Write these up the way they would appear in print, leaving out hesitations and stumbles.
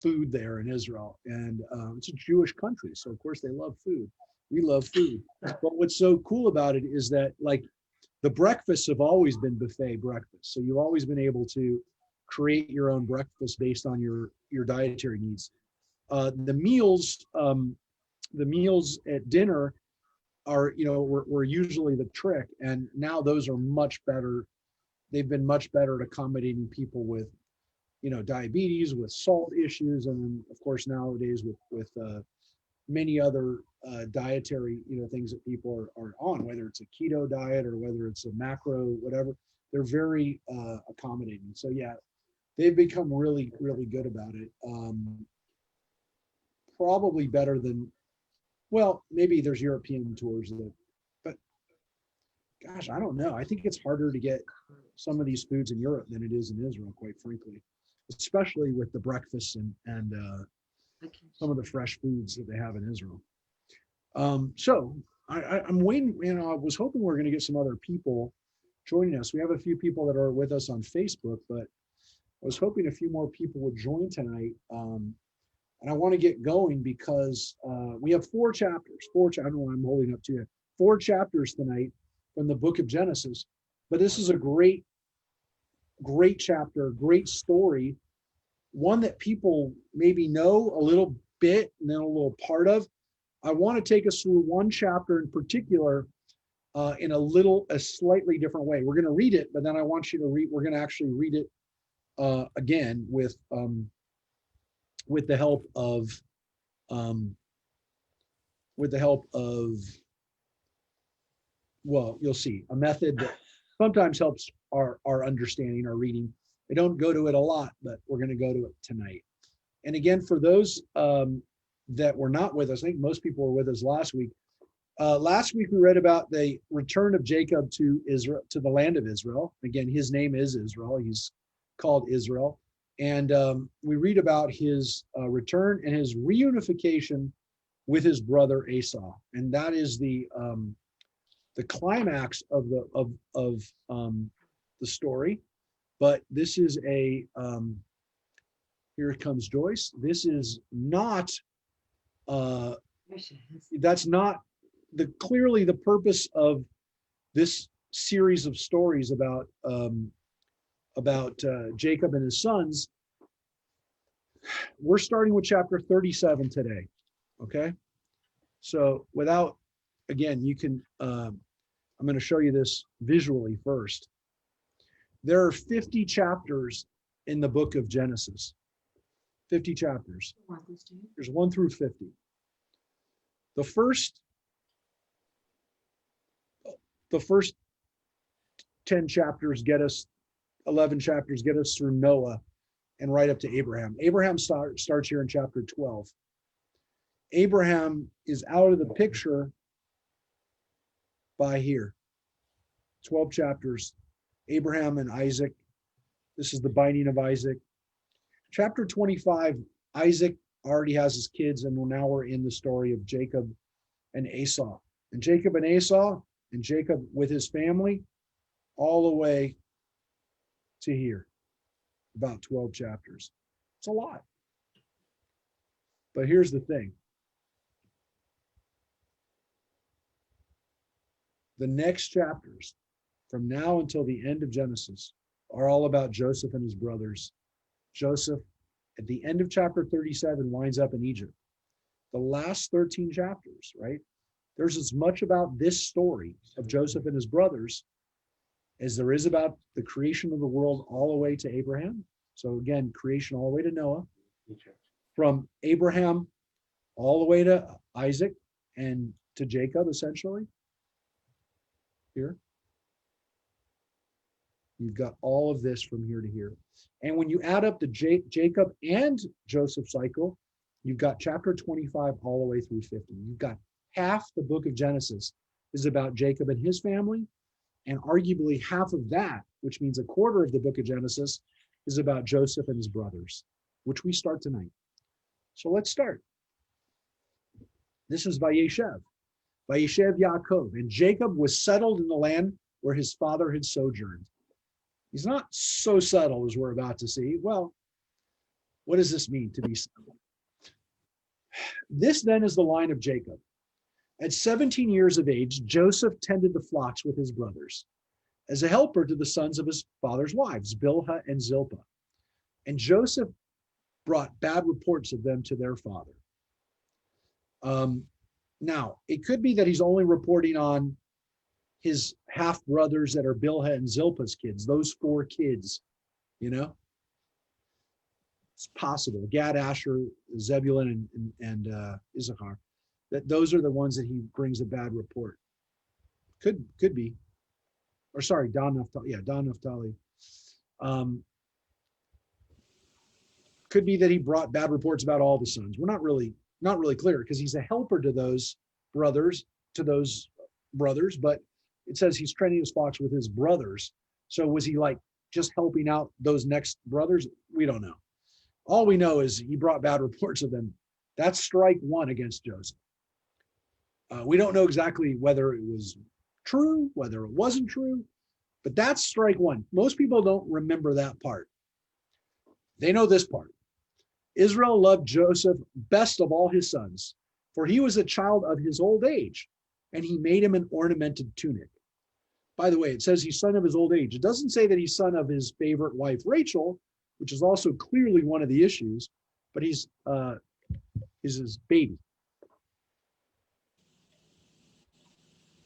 food there in Israel, and it's a Jewish country, so of course they love food. We love food, but what's so cool about it is that like the breakfasts have always been buffet breakfasts, so you've always been able to create your own breakfast based on your dietary needs. The meals at dinner are, were usually the trick, and now those are much better. They've been much better at accommodating people with, diabetes, with salt issues, and then of course nowadays with many other dietary, things that people are on, whether it's a keto diet or whether it's a macro, whatever. They're very accommodating. So yeah, they've become really, really good about it. Probably better than, well, maybe there's European tours that, but gosh, I don't know. I think it's harder to get some of these foods in Europe than it is in Israel, quite frankly, especially with the breakfasts and some of the fresh foods that they have in Israel. So I'm waiting, I was hoping we were going to get some other people joining us. We have a few people that are with us on Facebook, but I was hoping a few more people would join tonight. And I want to get going because we have four chapters. I don't know what I'm holding up to you. 4 chapters tonight from the book of Genesis. But this is a great chapter, great story, one that people maybe know a little bit and then a little part of. I want to take us through one chapter in particular in a slightly different way. We're going to read it, but then I want you to we're going to actually read it again with the help of well, you'll see, a method that sometimes helps our understanding, our reading. I don't go to it a lot, but we're going to go to it tonight. And again, for those that were not with us, I think most people were with us last week. Last week we read about the return of Jacob to Israel, to the land of Israel. Again, his name is Israel. He's called Israel. And we read about his return and his reunification with his brother Esau, and that is the climax of the story. But this is here comes Joyce. This is not. That's not clearly the purpose of this series of stories about Jacob and his sons. We're starting with chapter 37 today. Okay. So again, you can, I'm going to show you this visually first. There are 50 chapters in the book of Genesis. 50 chapters. There's 1 through 50. The first 10 chapters get us, 11 chapters get us through Noah and right up to Abraham. Abraham starts here in chapter 12. Abraham is out of the picture by here. 12 chapters. Abraham and Isaac. This is the binding of Isaac. Chapter 25, Isaac already has his kids, and now we're in the story of Jacob and Esau. And Jacob and Esau, and Jacob with his family, all the way to here. About 12 chapters. It's a lot. But here's the thing. The next chapters, from now until the end of Genesis, are all about Joseph and his brothers. Joseph, at the end of chapter 37, winds up in Egypt. The last 13 chapters, right? There's as much about this story of Joseph and his brothers as there is about the creation of the world all the way to Abraham. So again, creation all the way to Noah. From Abraham all the way to Isaac and to Jacob, essentially. Here. You've got all of this from here to here. And when you add up the Jacob and Joseph cycle, you've got chapter 25 all the way through 50. You've got half the book of Genesis is about Jacob and his family, and arguably half of that, which means a quarter of the book of Genesis, is about Joseph and his brothers, which we start tonight. So let's start. This is Vayeshev. Vayeshev Yaakov. And Jacob was settled in the land where his father had sojourned. He's not so settled as we're about to see. Well, What does this mean to be simple? This then is the line of Jacob. At 17 years of age, Joseph tended the flocks with his brothers as a helper to the sons of his father's wives, Bilhah and Zilpah. And Joseph brought bad reports of them to their father. Now, it could be that he's only reporting on his half brothers that are Bilhah and Zilpah's kids, those 4 kids, you know? It's possible. Gad, Asher, Zebulun, and Issachar. That those are the ones that he brings a bad report. Could be. Or sorry, Dan Naphtali. Yeah, Dan Naphtali. Could be that he brought bad reports about all the sons. We're not really clear because he's a helper to those brothers, but it says he's training his flocks with his brothers. So was he like just helping out those next brothers? We don't know. All we know is he brought bad reports of them. That's strike 1 against Joseph. We don't know exactly whether it was true, whether it wasn't true, but that's strike 1. Most people don't remember that part. They know this part. Israel loved Joseph best of all his sons, for he was a child of his old age, and he made him an ornamented tunic. By the way, it says he's son of his old age. It doesn't say that he's son of his favorite wife, Rachel, which is also clearly one of the issues, but he's his baby.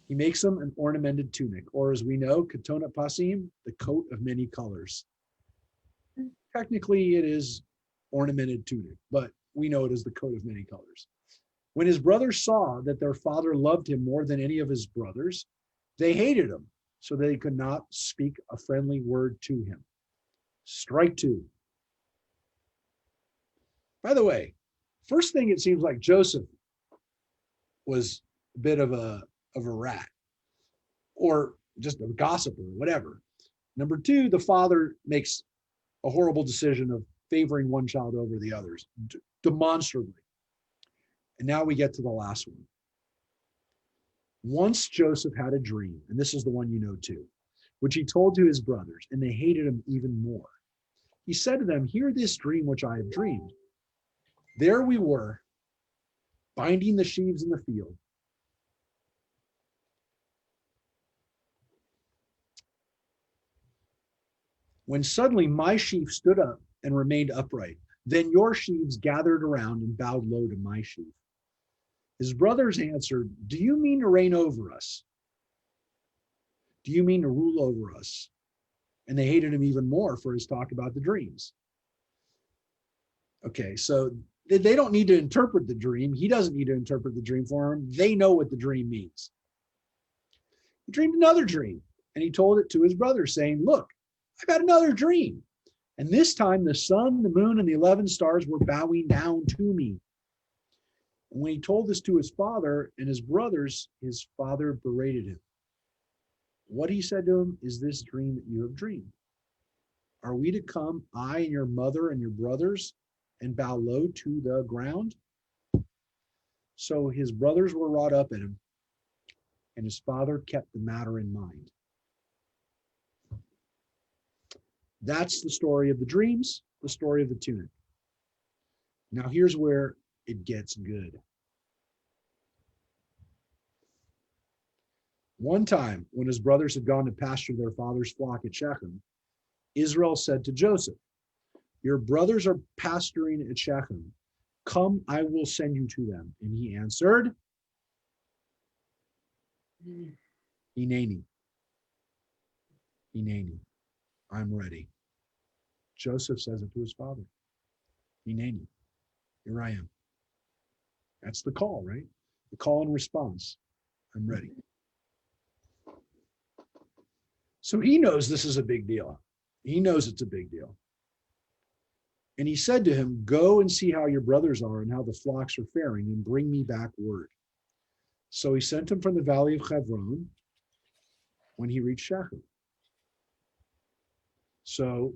He makes him an ornamented tunic, or as we know, katona pasim, the coat of many colors. Technically, it is ornamented tunic, but we know it as the coat of many colors. When his brothers saw that their father loved him more than any of his brothers, they hated him, so they could not speak a friendly word to him. Strike 2. By the way, first thing, it seems like Joseph was a bit of a rat, or just a gossiper, whatever. Number 2, the father makes a horrible decision of favoring one child over the others, demonstrably. And now we get to the last one. Once Joseph had a dream, and this is the one you know too, which he told to his brothers, and they hated him even more. He said to them, "Hear this dream which I have dreamed. There we were, binding the sheaves in the field. When suddenly my sheaf stood up and remained upright. Then your sheaves gathered around and bowed low to my sheaf." His brothers answered, "Do you mean to reign over us? Do you mean to rule over us?" And they hated him even more for his talk about the dreams. Okay, so they don't need to interpret the dream. He doesn't need to interpret the dream for him. They know what the dream means. He dreamed another dream, and he told it to his brothers, saying, "Look, I've had another dream. And this time the sun, the moon, and the 11 stars were bowing down to me." And when he told this to his father and his brothers, his father berated him. What he said to him is this dream that you have dreamed. Are we to come, I and your mother and your brothers, and bow low to the ground? So his brothers were wrought up at him, and his father kept the matter in mind. That's the story of the dreams, the story of the tunic. Now here's where it gets good. One time, when his brothers had gone to pasture their father's flock at Shechem, Israel said to Joseph, "Your brothers are pasturing at Shechem. Come, I will send you to them." And he answered, "Hineni, Hineni, I'm ready." Joseph says it to his father. Hineni, here I am. That's the call, right? The call and response. I'm ready. So he knows this is a big deal. He knows it's a big deal. And he said to him, "Go and see how your brothers are and how the flocks are faring, and bring me back word." So he sent him from the valley of Hebron when he reached Shechem. So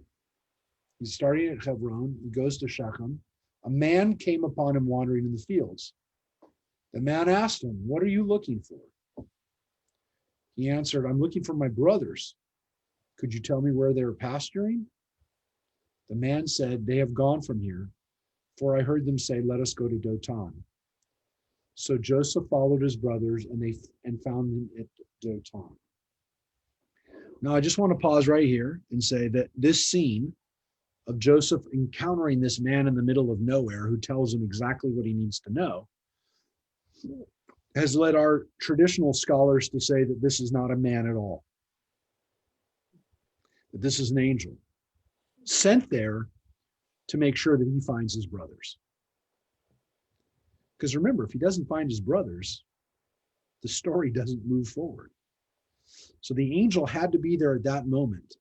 he's starting at Hebron. He goes to Shechem. A man came upon him wandering in the fields. The man asked him, "What are you looking for?" He answered, "I'm looking for my brothers. Could you tell me where they're pasturing?" The man said, "They have gone from here, for I heard them say, 'Let us go to Dothan.'" So Joseph followed his brothers, and found them at Dothan. Now, I just want to pause right here and say that this scene of Joseph encountering this man in the middle of nowhere who tells him exactly what he needs to know has led our traditional scholars to say that this is not a man at all, that this is an angel sent there to make sure that he finds his brothers. Because remember, if he doesn't find his brothers, the story doesn't move forward. So the angel had to be there at that moment.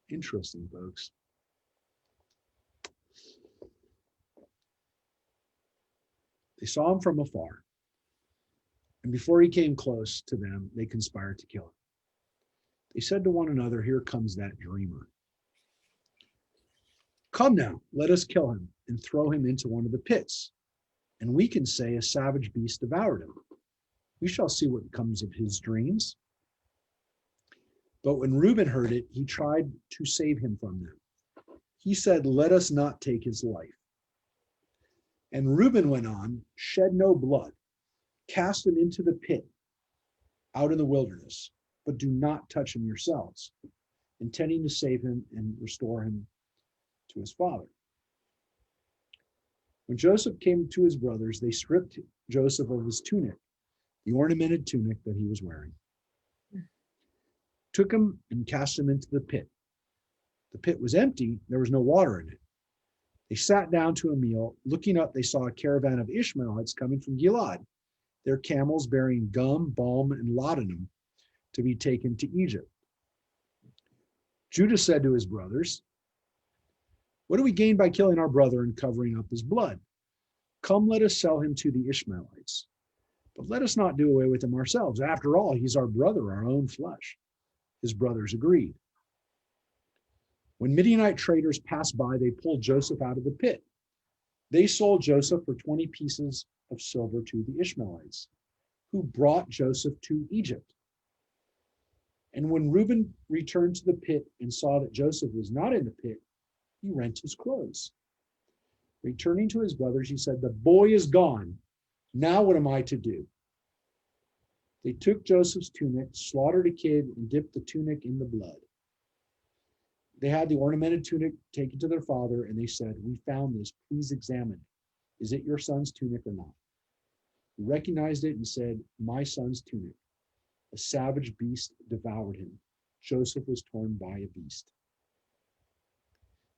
Interesting, folks. They saw him from afar, and before he came close to them, they conspired to kill him. They said to one another, "Here comes that dreamer. Come now, let us kill him and throw him into one of the pits, and we can say a savage beast devoured him. We shall see what comes of his dreams." But when Reuben heard it, he tried to save him from them. He said, "Let us not take his life." And Reuben went on, "Shed no blood, cast him into the pit out in the wilderness, but do not touch him yourselves," intending to save him and restore him to his father. When Joseph came to his brothers, they stripped Joseph of his tunic, the ornamented tunic that he was wearing, took him and cast him into the pit. The pit was empty, there was no water in it. They sat down to a meal. Looking up, they saw a caravan of Ishmaelites coming from Gilad, their camels bearing gum, balm, and laudanum to be taken to Egypt. Judah said to his brothers, "What do we gain by killing our brother and covering up his blood? Come, let us sell him to the Ishmaelites. But let us not do away with him ourselves. After all, he's our brother, our own flesh." His brothers agreed. When Midianite traders passed by, they pulled Joseph out of the pit. They sold Joseph for 20 pieces of silver to the Ishmaelites, who brought Joseph to Egypt. And when Reuben returned to the pit and saw that Joseph was not in the pit, he rent his clothes. Returning to his brothers, he said, "The boy is gone. Now what am I to do?" They took Joseph's tunic, slaughtered a kid, and dipped the tunic in the blood. They had the ornamented tunic taken to their father, and they said, "We found this. Please examine it. Is it your son's tunic or not?" He recognized it and said, "My son's tunic. A savage beast devoured him. Joseph was torn by a beast."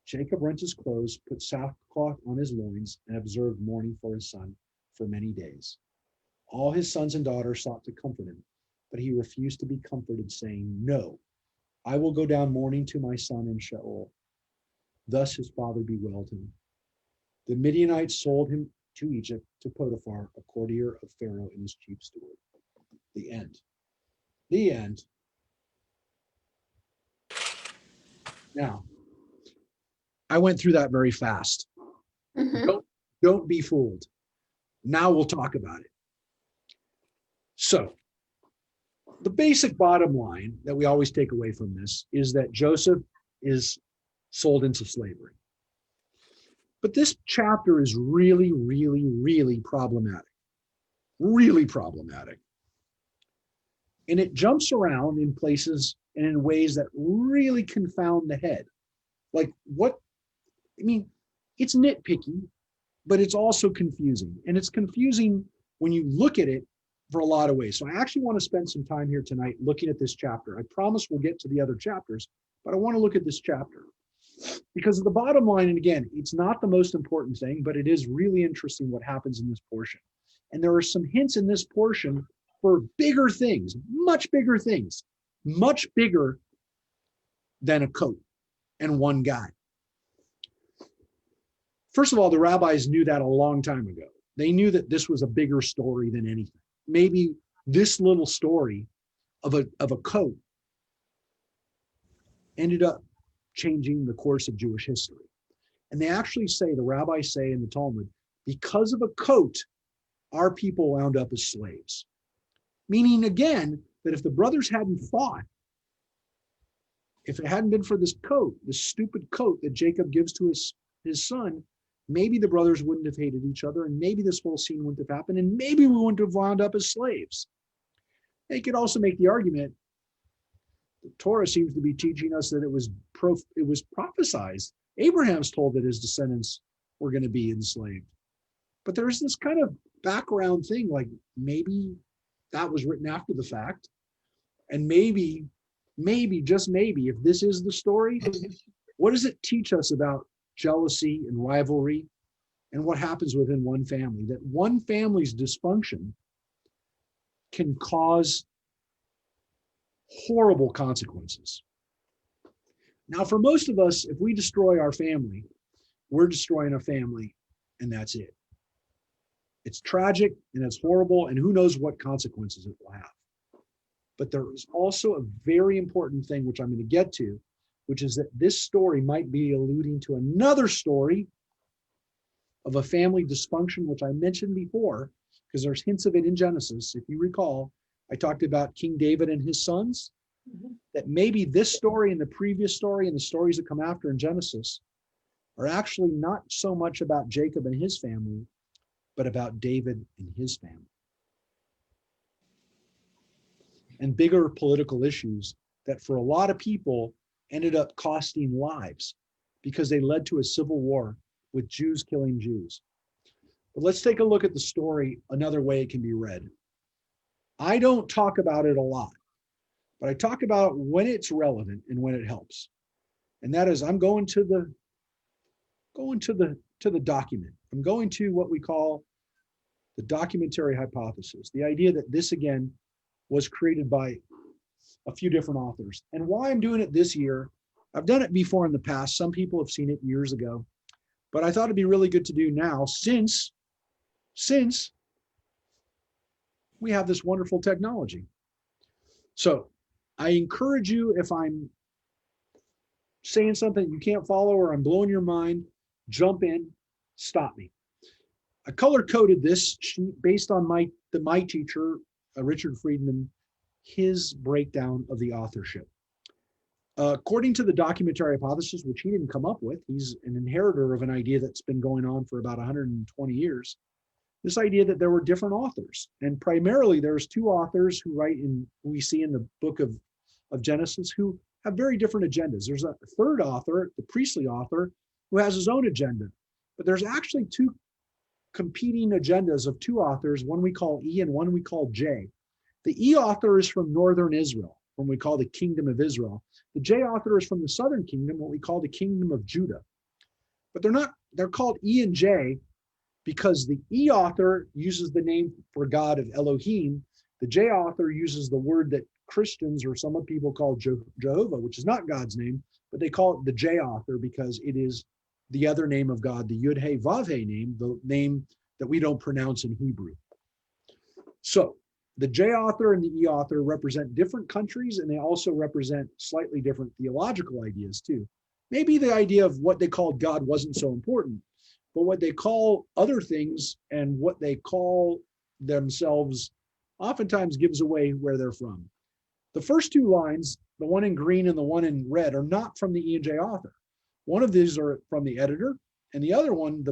Jacob rent his clothes, put sackcloth on his loins, and observed mourning for his son for many days. All his sons and daughters sought to comfort him, but he refused to be comforted, saying, "No, I will go down mourning to my son in Sheol." Thus his father bewailed him. The Midianites sold him to Egypt, to Potiphar, a courtier of Pharaoh and his chief steward. The end. The end. Now, I went through that very fast. Don't be fooled. Now we'll talk about it. So, the basic bottom line that we always take away from this is that Joseph is sold into slavery. But this chapter is really, really, really problematic. Really problematic. And it jumps around in places and in ways that really confound the head. Like what, I mean, it's nitpicky, but it's also confusing. And it's confusing when you look at it for a lot of ways. So I actually want to spend some time here tonight looking at this chapter. I promise we'll get to the other chapters, but I want to look at this chapter. Because the bottom line, and again, it's not the most important thing, but it is really interesting what happens in this portion. And there are some hints in this portion for bigger things, much bigger than a coat and one guy. First of all, the rabbis knew that a long time ago. They knew that this was a bigger story than anything. Maybe this little story of a coat ended up changing the course of Jewish history. And they actually say, the rabbis say in the Talmud, because of a coat, our people wound up as slaves. Meaning, again, that if the brothers hadn't fought, if it hadn't been for this coat, this stupid coat that Jacob gives to his son, maybe the brothers wouldn't have hated each other, and maybe this whole scene wouldn't have happened, and maybe we wouldn't have wound up as slaves. They could also make the argument the Torah seems to be teaching us that it was prophesized. Abraham's told that his descendants were going to be enslaved. But there's this kind of background thing, like maybe that was written after the fact. And maybe, just maybe, if this is the story, what does it teach us about jealousy and rivalry and what happens within one family? That one family's dysfunction can cause horrible consequences. Now, for most of us, if we destroy our family, we're destroying a family, and that's it. It's tragic and it's horrible, and who knows what consequences it will have. But there is also a very important thing, which I'm going to get to, which is that this story might be alluding to another story of a family dysfunction, which I mentioned before, because there's hints of it in Genesis. If you recall, I talked about King David and his sons, that maybe this story and the previous story and the stories that come after in Genesis are actually not so much about Jacob and his family, but about David and his family. And bigger political issues that for a lot of people ended up costing lives because they led to a civil war with Jews killing Jews. But let's take a look at the story another way it can be read. I don't talk about it a lot, but I talk about when it's relevant and when it helps. And that is, I'm going to the document. I'm going to what we call the documentary hypothesis, the idea that this, again, was created by a few different authors. And why I'm doing it this year, I've done it before in the past. Some people have seen it years ago, but I thought it'd be really good to do now since we have this wonderful technology. So I encourage you, if I'm saying something you can't follow or I'm blowing your mind, jump in, stop me. I color-coded this sheet based on my teacher, Richard Friedman, his breakdown of the authorship. According to the documentary hypothesis, which he didn't come up with, he's an inheritor of an idea that's been going on for about 120 years, this idea that there were different authors. And primarily there's two authors who write in, we see in the book of Genesis, who have very different agendas. There's a third author, the priestly author, who has his own agenda. But there's actually two competing agendas of two authors, one we call E and one we call J. The E author is from northern Israel, what we call the kingdom of Israel. The J author is from the southern kingdom, what we call the kingdom of Judah. But they're called E and J because the E author uses the name for God of Elohim. The J author uses the word that Christians or some people call Jehovah, which is not God's name, but they call it the J author because it is the other name of God, the Yud He Vav He name, the name that we don't pronounce in Hebrew. So the J author and the E author represent different countries, and they also represent slightly different theological ideas too. Maybe the idea of what they called God wasn't so important, but what they call other things and what they call themselves oftentimes gives away where they're from. The first two lines, the one in green and the one in red, are not from the E and J author. One of these are from the editor, and the other one,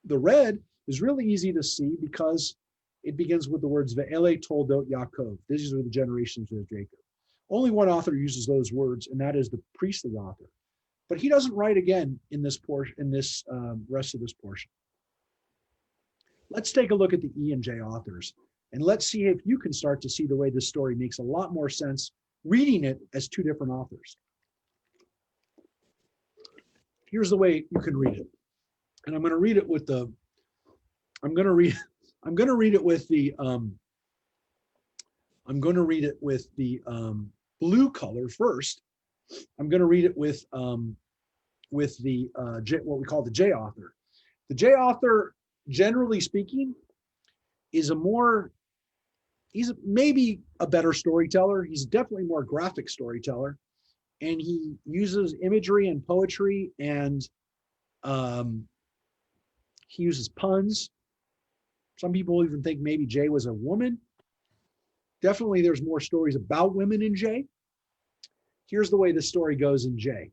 the red, is really easy to see because it begins with the words Ve'ele Toldot Yaakov. These are the generations of Jacob. Only one author uses those words, and that is the priestly author. But he doesn't write again in this portion, in this rest of this portion. Let's take a look at the E and J authors, and let's see if you can start to see the way this story makes a lot more sense reading it as two different authors. Here's the way you can read it. And I'm going to read it with the blue color first. I'm going to read it with the what we call the J author. The J author, generally speaking, he's maybe a better storyteller. He's definitely more graphic storyteller. And he uses imagery and poetry, and he uses puns. Some people even think maybe Jay was a woman. Definitely there's more stories about women in J. Here's the way the story goes in J.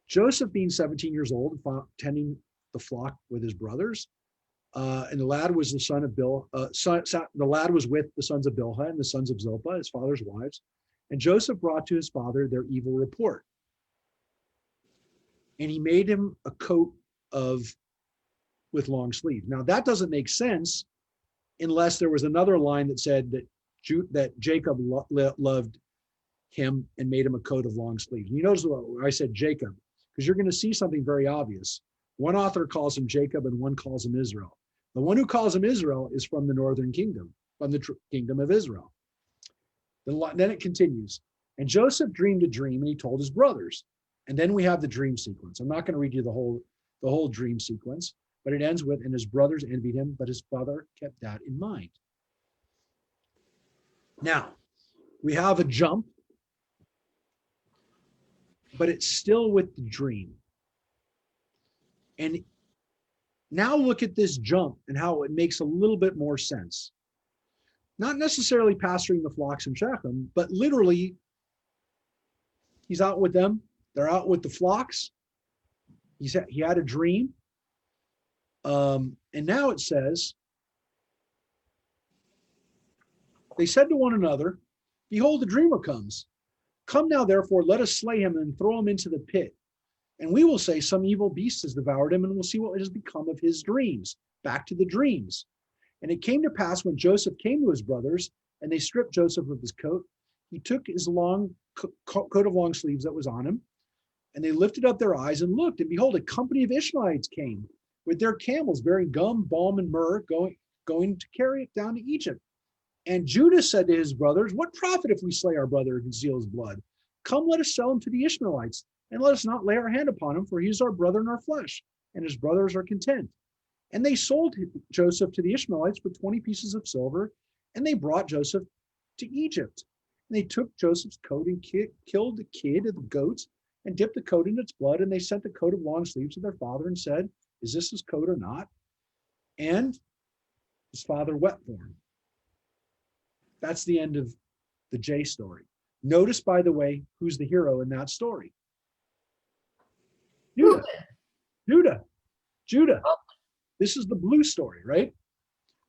Joseph, being 17 years old, tending the flock with his brothers, and the lad was the son of the lad was with the sons of Bilhah and the sons of Zilpah, his father's wives. And Joseph brought to his father their evil report. And he made him a coat with long sleeves. Now that doesn't make sense unless there was another line that said that Jacob loved him and made him a coat of long sleeves. And you notice what I said Jacob, because you're going to see something very obvious. One author calls him Jacob and one calls him Israel. The one who calls him Israel is from the northern kingdom, from the kingdom of Israel. Then it continues. And Joseph dreamed a dream and he told his brothers. And then we have the dream sequence. I'm not going to read you the whole dream sequence, but it ends with, and his brothers envied him, but his father kept that in mind. Now, we have a jump, but it's still with the dream. And now look at this jump and how it makes a little bit more sense. Not necessarily pasturing the flocks in Shechem, but literally he's out with them. They're out with the flocks. He had a dream. And now it says, they said to one another, behold, the dreamer comes. Come now, therefore, let us slay him and throw him into the pit. And we will say some evil beast has devoured him, and we'll see what has become of his dreams. Back to the dreams. And it came to pass when Joseph came to his brothers, and they stripped Joseph of his coat, he took his long coat of long sleeves that was on him, and they lifted up their eyes and looked, and behold, a company of Ishmaelites came with their camels bearing gum, balm, and myrrh, going to carry it down to Egypt. And Judah said to his brothers, what profit if we slay our brother and conceal his blood? Come, let us sell him to the Ishmaelites, and let us not lay our hand upon him, for he is our brother in our flesh, and his brothers are content. And they sold Joseph to the Ishmaelites for 20 pieces of silver, and they brought Joseph to Egypt. And they took Joseph's coat and killed the kid of the goats and dipped the coat in its blood, and they sent the coat of long sleeves to their father and said, is this his coat or not? And his father wept for him. That's the end of the J story. Notice, by the way, who's the hero in that story? Judah. Judah. Oh. This is the blue story, right?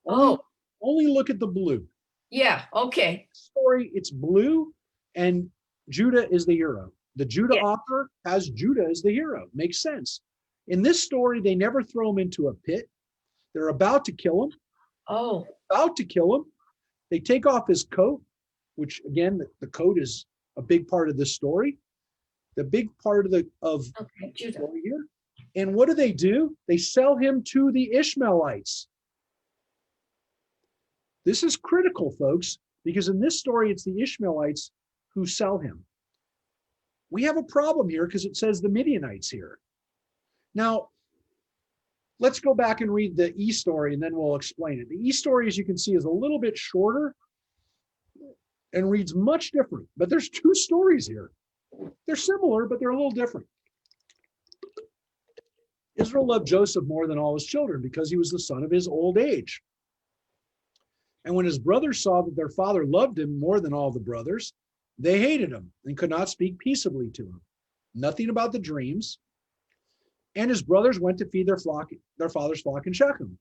Only look at the blue. Yeah, okay. Story, it's blue, and Judah is the hero. The Judah author has Judah as the hero. Makes sense. In this story, they never throw him into a pit. They're about to kill him. They take off his coat, which again, the coat is a big part of this story. The big part of the story here. And what do? They sell him to the Ishmaelites. This is critical, folks, because in this story, it's the Ishmaelites who sell him. We have a problem here because it says the Midianites here. Now, let's go back and read the E story and then we'll explain it. The E story, as you can see, is a little bit shorter and reads much different, but there's two stories here. They're similar, but they're a little different. Israel loved Joseph more than all his children because he was the son of his old age. And when his brothers saw that their father loved him more than all the brothers, they hated him and could not speak peaceably to him. Nothing about the dreams. And his brothers went to feed their father's flock in Shechem.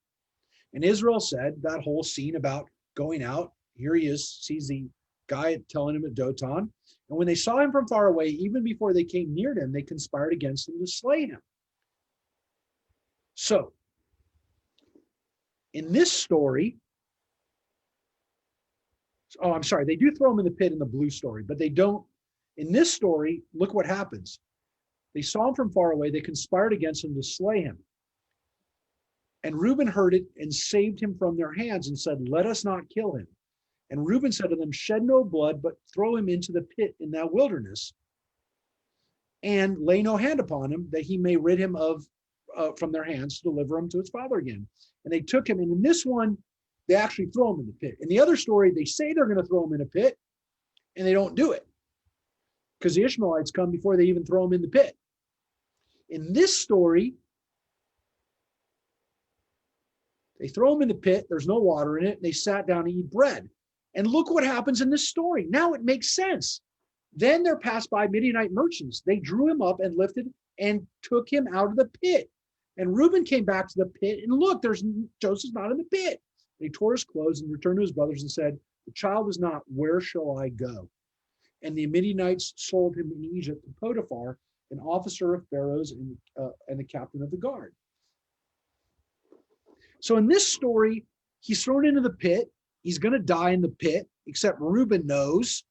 And Israel said, that whole scene about going out, here he is, sees the guy telling him at Dotan. And when they saw him from far away, even before they came near him, they conspired against him to slay him. So, in this story, they do throw him in the pit in the blue story, but they don't. In this story, look what happens. They saw him from far away. They conspired against him to slay him. And Reuben heard it and saved him from their hands and said, let us not kill him. And Reuben said to them, shed no blood, but throw him into the pit in that wilderness and lay no hand upon him, that he may rid him from their hands to deliver him to his father again. And they took him. And in this one, they actually throw him in the pit. In the other story, they say they're going to throw him in a pit and they don't do it because the Ishmaelites come before they even throw him in the pit. In this story, They throw him in the pit. There's no water in it. And they sat down to eat bread. And look what happens in this story. Now it makes sense. Then there passed by Midianite merchants. They drew him up and lifted and took him out of the pit. And Reuben came back to the pit, and look, there's Joseph's not in the pit. And he tore his clothes and returned to his brothers and said, the child is not, where shall I go? And the Midianites sold him in Egypt to Potiphar, an officer of Pharaoh's and the captain of the guard. So in this story, he's thrown into the pit. He's going to die in the pit, except Reuben knows,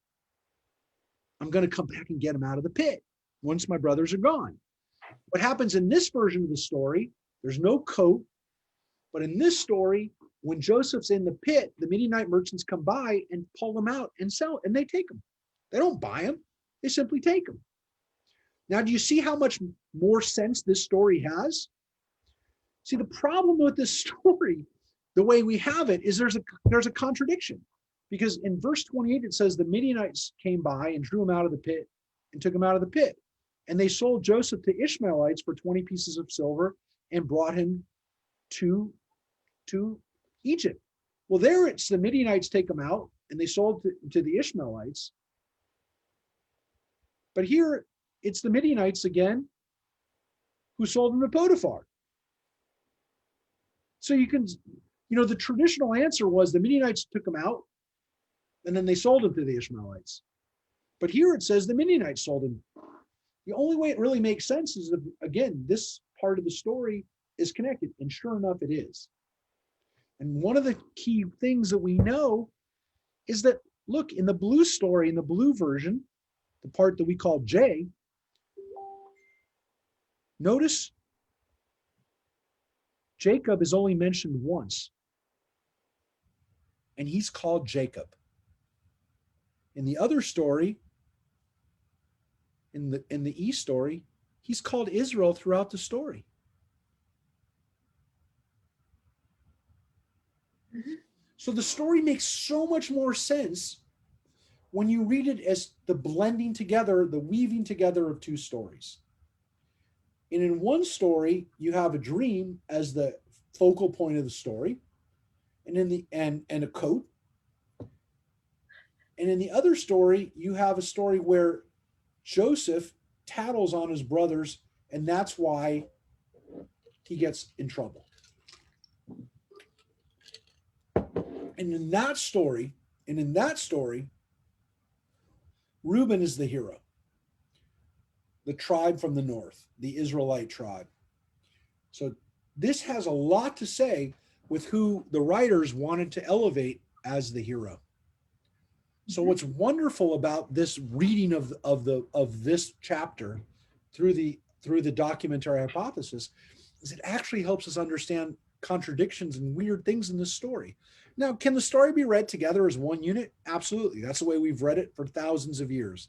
I'm going to come back and get him out of the pit once my brothers are gone. What happens in this version of the story, there's no coat, but in this story, when Joseph's in the pit, the Midianite merchants come by and pull him out and sell, and they take him. They don't buy him. They simply take him. Now, do you see how much more sense this story has? See, the problem with this story, the way we have it, is there's a contradiction. Because in verse 28, it says the Midianites came by and drew him out of the pit and took him out of the pit. And they sold Joseph to Ishmaelites for 20 pieces of silver and brought him to Egypt. Well, there it's the Midianites take him out and they sold to the Ishmaelites. But here it's the Midianites again who sold him to Potiphar. So you can, the traditional answer was the Midianites took him out and then they sold him to the Ishmaelites. But here it says the Midianites sold him. The only way it really makes sense is, again, this part of the story is connected. And sure enough, it is. And one of the key things that we know is that, look, in the blue story, in the blue version, the part that we call J, notice Jacob is only mentioned once. And he's called Jacob. In the other story, in the E story, he's called Israel throughout the story. Mm-hmm. So the story makes so much more sense when you read it as the blending together, the weaving together of two stories. And in one story, you have a dream as the focal point of the story, and and a coat. And in the other story, you have a story where Joseph tattles on his brothers, and that's why he gets in trouble. And in that story, Reuben is the hero, the tribe from the north, the Israelite tribe. So this has a lot to say with who the writers wanted to elevate as the hero. So what's wonderful about this reading of this chapter through the documentary hypothesis is it actually helps us understand contradictions and weird things in this story. Now, can the story be read together as one unit? Absolutely. That's the way we've read it for thousands of years.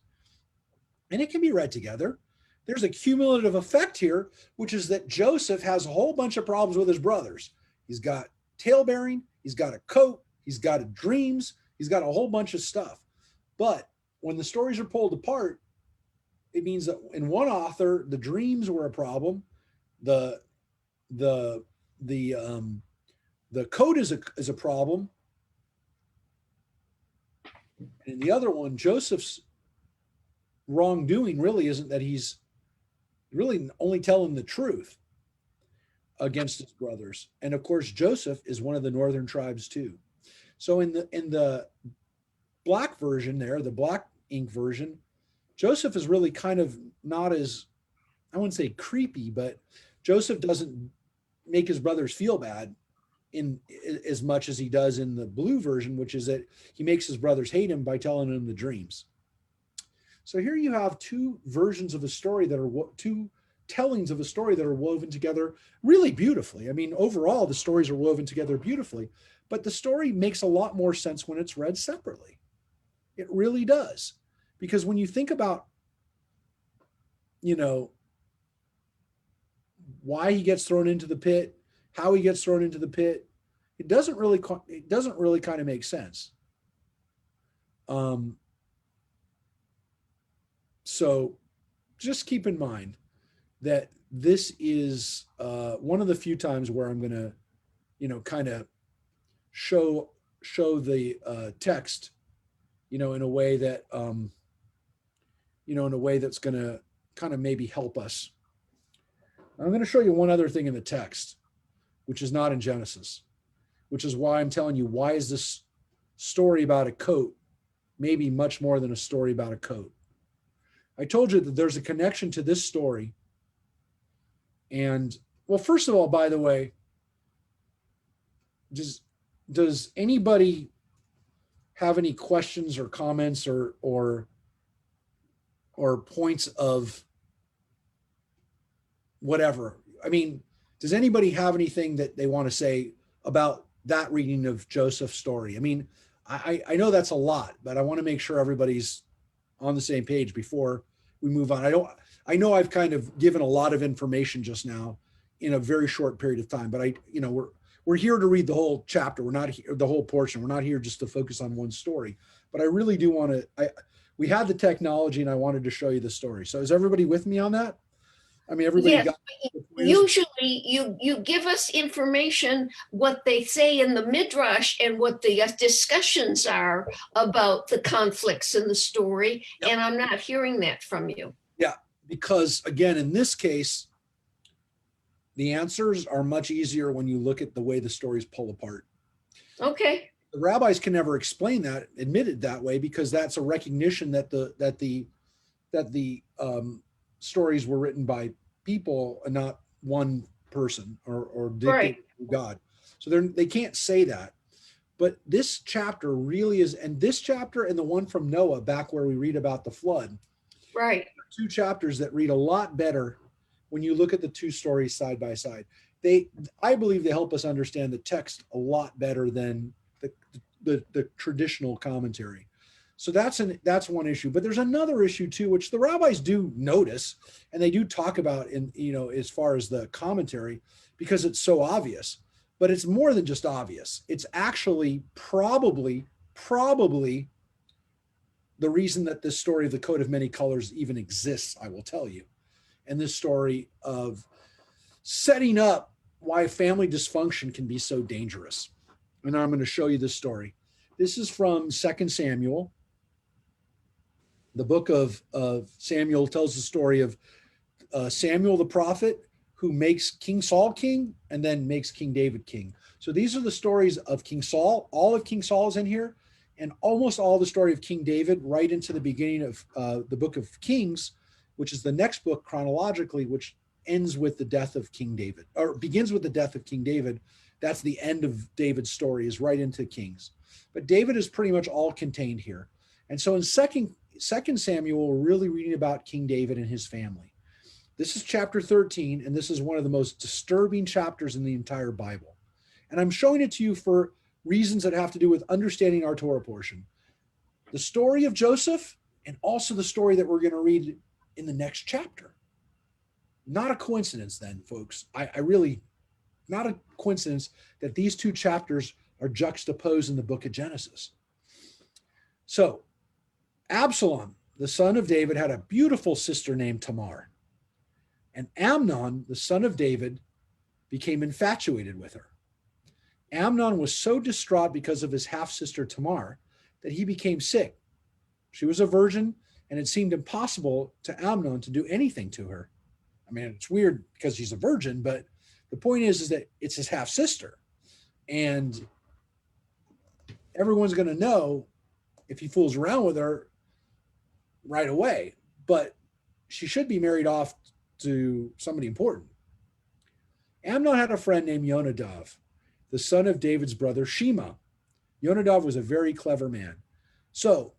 And it can be read together. There's a cumulative effect here, which is that Joseph has a whole bunch of problems with his brothers. He's got tailbearing, he's got a coat, he's got dreams, he's got a whole bunch of stuff. But when the stories are pulled apart, it means that in one author, the dreams were a problem. The coat is a problem. And in the other one, Joseph's wrongdoing really isn't that he's really only telling the truth against his brothers. And of course, Joseph is one of the northern tribes too. So in the black version there, the black ink version, Joseph is really kind of not as, I wouldn't say creepy, but Joseph doesn't make his brothers feel bad in as much as he does in the blue version, which is that he makes his brothers hate him by telling them the dreams. So here you have two versions of a story that are two tellings of a story that are woven together really beautifully. I mean, overall, the stories are woven together beautifully, but the story makes a lot more sense when it's read separately. It really does. Because when you think about, why he gets thrown into the pit, how he gets thrown into the pit, it doesn't really kind of make sense. So just keep in mind that this is one of the few times where I'm going to kind of show the text, in a way that, in a way that's going to kind of maybe help us. I'm going to show you one other thing in the text, which is not in Genesis, which is why I'm telling you, why is this story about a coat maybe much more than a story about a coat? I told you that there's a connection to this story. And well, first of all, by the way, does anybody have any questions or comments or points of whatever? I mean, does anybody have anything that they want to say about that reading of Joseph's story? I mean, I know that's a lot, but I want to make sure everybody's on the same page before we move on. I know I've kind of given a lot of information just now in a very short period of time, but we're here to read the whole chapter. We're not here, the whole portion. We're not here just to focus on one story, but I really do want to, we had the technology and I wanted to show you the story. So is everybody with me on that? I mean, everybody Yes, got usually you give us information, what they say in the midrash and what the discussions are about the conflicts in the story. Yep. And I'm not hearing that from you. Yeah, because again, in this case, the answers are much easier when you look at the way the stories pull apart. Okay. The rabbis can never explain that, admit it that way, because that's a recognition that the stories were written by people and not one person or dictated by God. So they can't say that. But this chapter really is, and this chapter and the one from Noah, back where we read about the flood, right? Two chapters that read a lot better when you look at the two stories side by side. I believe they help us understand the text a lot better than the traditional commentary. So that's one issue. But there's another issue too, which the rabbis do notice and they do talk about in, as far as the commentary, because it's so obvious. But it's more than just obvious. It's actually probably the reason that this story of the coat of many colors even exists, I will tell you. And this story of setting up why family dysfunction can be so dangerous. And I'm going to show you this story. This is from 2 Samuel. The book of Samuel tells the story of Samuel the prophet, who makes King Saul king and then makes King David king. So these are the stories of King Saul. All of King Saul is in here, and almost all the story of King David right into the beginning of the book of Kings, which is the next book chronologically, which ends with the death of King David, or begins with the death of King David. That's the end of David's story, is right into Kings. But David is pretty much all contained here. And so in Second Samuel, we're really reading about King David and his family. This is chapter 13, and this is one of the most disturbing chapters in the entire Bible. And I'm showing it to you for reasons that have to do with understanding our Torah portion. The story of Joseph, and also the story that we're going to read in the next chapter. Not a coincidence then, folks. I really, not a coincidence that these two chapters are juxtaposed in the book of Genesis. So, Absalom, the son of David, had a beautiful sister named Tamar. And Amnon, the son of David, became infatuated with her. Amnon was so distraught because of his half-sister Tamar that he became sick. She was a virgin, and it seemed impossible to Amnon to do anything to her. I mean, it's weird because she's a virgin, but the point is that it's his half-sister. And everyone's going to know if he fools around with her right away. But she should be married off to somebody important. Amnon had a friend named Yonadav, the son of David's brother Shema. Yonadav was a very clever man. So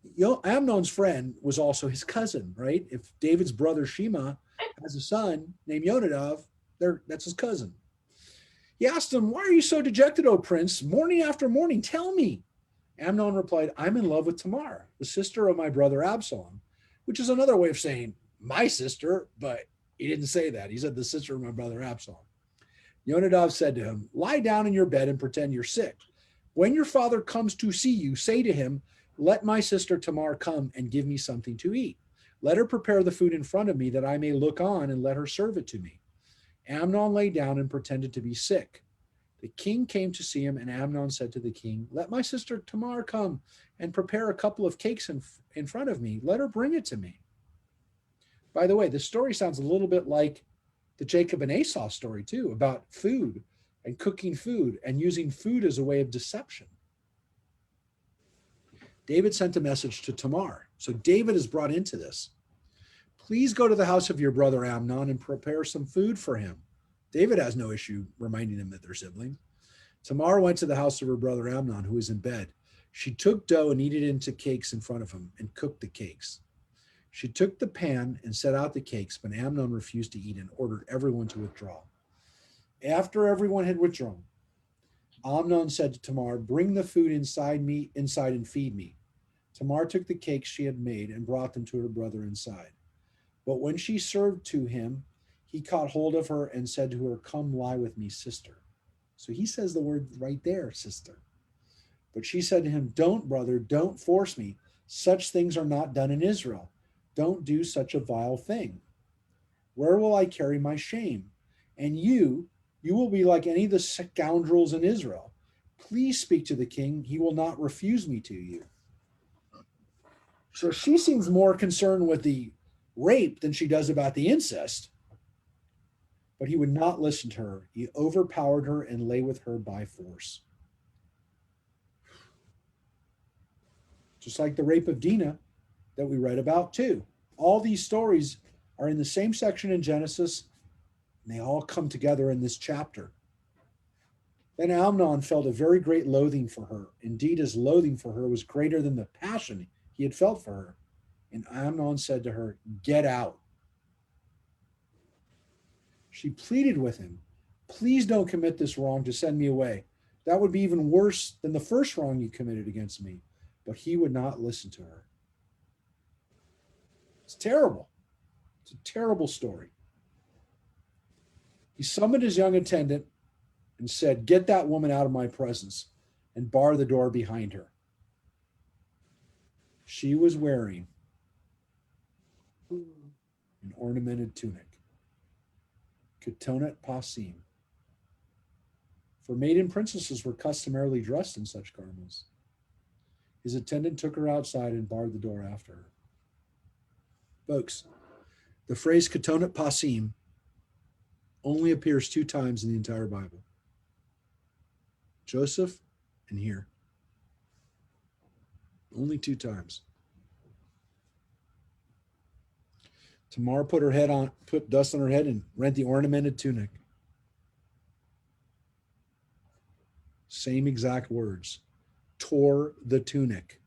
Amnon's friend was also his cousin, right? If David's brother Shema has a son named Yonadav, that's his cousin. He asked him, "Why are you so dejected, O prince? Morning after morning, tell me." Amnon replied, "I'm in love with Tamar, the sister of my brother Absalom," which is another way of saying my sister, but he didn't say that. He said the sister of my brother Absalom. Yonadav said to him, "Lie down in your bed and pretend you're sick. When your father comes to see you, say to him, 'Let my sister Tamar come and give me something to eat. Let her prepare the food in front of me that I may look on and let her serve it to me.'" Amnon lay down and pretended to be sick. The king came to see him, and Amnon said to the king, "Let my sister Tamar come and prepare a couple of cakes in front of me. Let her bring it to me." By the way, this story sounds a little bit like the Jacob and Esau story too, about food and cooking food and using food as a way of deception. David sent a message to Tamar. So David is brought into this. "Please go to the house of your brother Amnon and prepare some food for him." David has no issue reminding him that they're siblings. Tamar went to the house of her brother Amnon, who was in bed. She took dough and kneaded it into cakes in front of him and cooked the cakes. She took the pan and set out the cakes, but Amnon refused to eat and ordered everyone to withdraw. After everyone had withdrawn, Amnon said to Tamar, "Bring the food inside and feed me." Tamar took the cakes she had made and brought them to her brother inside. But when she served to him, he caught hold of her and said to her, "Come lie with me, sister." So he says the word right there, sister. But she said to him, "Don't, brother, don't force me. Such things are not done in Israel. Don't do such a vile thing. Where will I carry my shame? And you will be like any of the scoundrels in Israel. Please speak to the king. He will not refuse me to you." So she seems more concerned with the rape than she does about the incest. But he would not listen to her. He overpowered her and lay with her by force. Just like the rape of Dinah that we read about too. All these stories are in the same section in Genesis, and they all come together in this chapter. Then Amnon felt a very great loathing for her. Indeed, his loathing for her was greater than the passion he had felt for her. And Amnon said to her, "Get out." She pleaded with him, "Please don't commit this wrong to send me away. That would be even worse than the first wrong you committed against me." But he would not listen to her. It's terrible. It's a terrible story. He summoned his young attendant and said, "Get that woman out of my presence," and bar the door behind her. She was wearing an ornamented tunic, Ketonet Pasim. For maiden princesses were customarily dressed in such garments. His attendant took her outside and barred the door after her. Folks, the phrase Ketonet Pasim only appears 2 times in the entire Bible. Joseph and here. Only 2 times. Tamar put dust on her head and rent the ornamented tunic. Same exact words. Tore the tunic.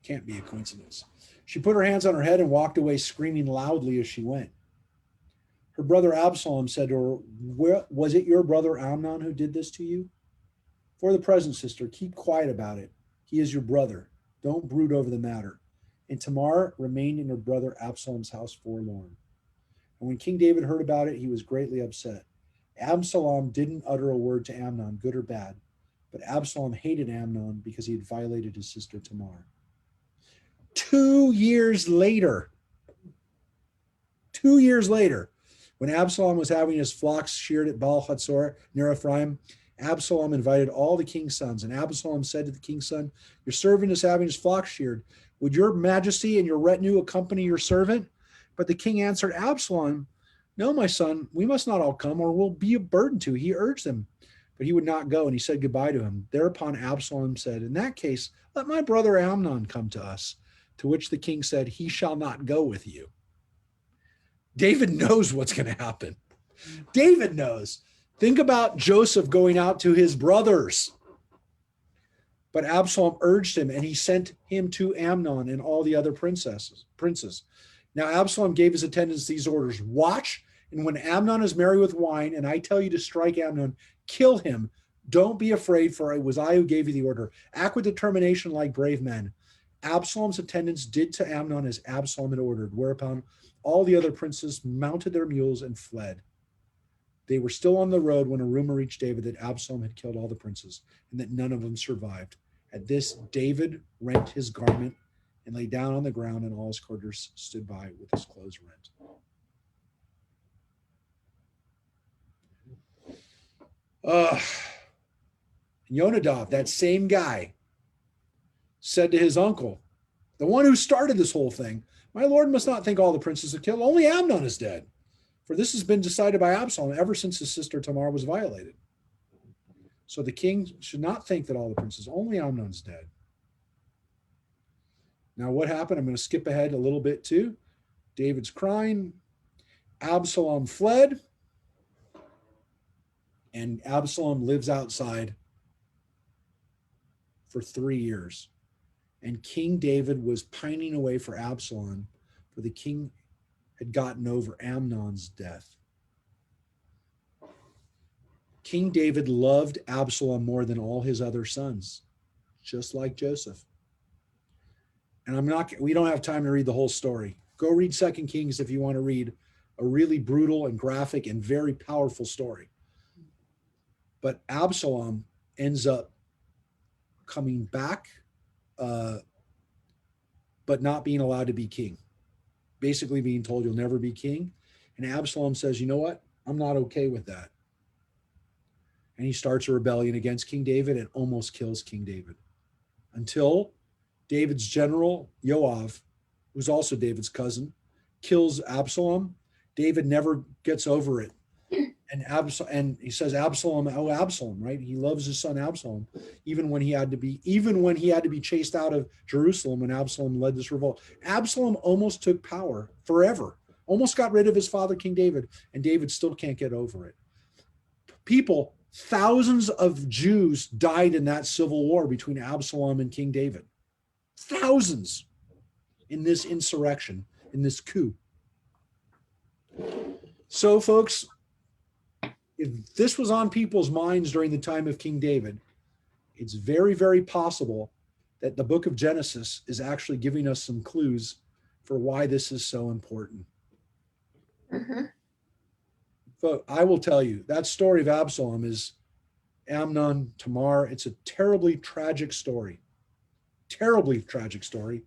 Can't be a coincidence. She put her hands on her head and walked away, screaming loudly as she went. Her brother Absalom said to her, "Was it your brother Amnon who did this to you? For the present, sister, keep quiet about it. He is your brother. Don't brood over the matter." And Tamar remained in her brother Absalom's house forlorn. And when King David heard about it, he was greatly upset. Absalom didn't utter a word to Amnon, good or bad, but Absalom hated Amnon because he had violated his sister Tamar. 2 years later, when Absalom was having his flocks sheared at Baal Hatzor near Ephraim, Absalom invited all the king's sons. And Absalom said to the king's son, "Your servant is having his flocks sheared. Would your majesty and your retinue accompany your servant?" But the king answered Absalom, "No, my son, we must not all come, or we'll be a burden to." He urged him, but he would not go, and he said goodbye to him. Thereupon Absalom said, "In that case, let my brother Amnon come to us." To which the king said, "He shall not go with you." David knows what's going to happen. David knows. Think about Joseph going out to his brothers. But Absalom urged him, and he sent him to Amnon and all the other princes. Now Absalom gave his attendants these orders: "Watch, and when Amnon is merry with wine, and I tell you to strike Amnon, kill him. Don't be afraid, for it was I who gave you the order. Act with determination like brave men." Absalom's attendants did to Amnon as Absalom had ordered, whereupon all the other princes mounted their mules and fled. They were still on the road when a rumor reached David that Absalom had killed all the princes and that none of them survived. At this, David rent his garment and lay down on the ground, and all his courtiers stood by with his clothes rent. Uh, Yonadav, that same guy, said to his uncle, the one who started this whole thing, my lord must not think all the princes are killed. Only Amnon is dead. For this has been decided by Absalom ever since his sister Tamar was violated. So the king should not think that all the princes, only Amnon's dead. Now what happened? I'm going to skip ahead a little bit too. David's crying. Absalom fled. And Absalom lives outside for 3 years. And King David was pining away for Absalom, for the king had gotten over Amnon's death. King David loved Absalom more than all his other sons, just like Joseph. And we don't have time to read the whole story. Go read 2 Kings if you want to read a really brutal and graphic and very powerful story. But Absalom ends up coming back, but not being allowed to be king. Basically being told you'll never be king. And Absalom says, you know what? I'm not okay with that. And he starts a rebellion against King David and almost kills King David. Until David's general, Joab, who's also David's cousin, kills Absalom. David never gets over it. And he says, Absalom, oh Absalom, right? He loves his son Absalom, even when he had to be chased out of Jerusalem when Absalom led this revolt. Absalom almost took power forever, almost got rid of his father, King David, and David still can't get over it. Thousands of Jews died in that civil war between Absalom and King David. Thousands in this insurrection, in this coup. So, folks, if this was on people's minds during the time of King David, it's very, very possible that the book of Genesis is actually giving us some clues for why this is so important. Mm-hmm. So I will tell you, that story of Absalom is Amnon, Tamar. It's a terribly tragic story. Terribly tragic story.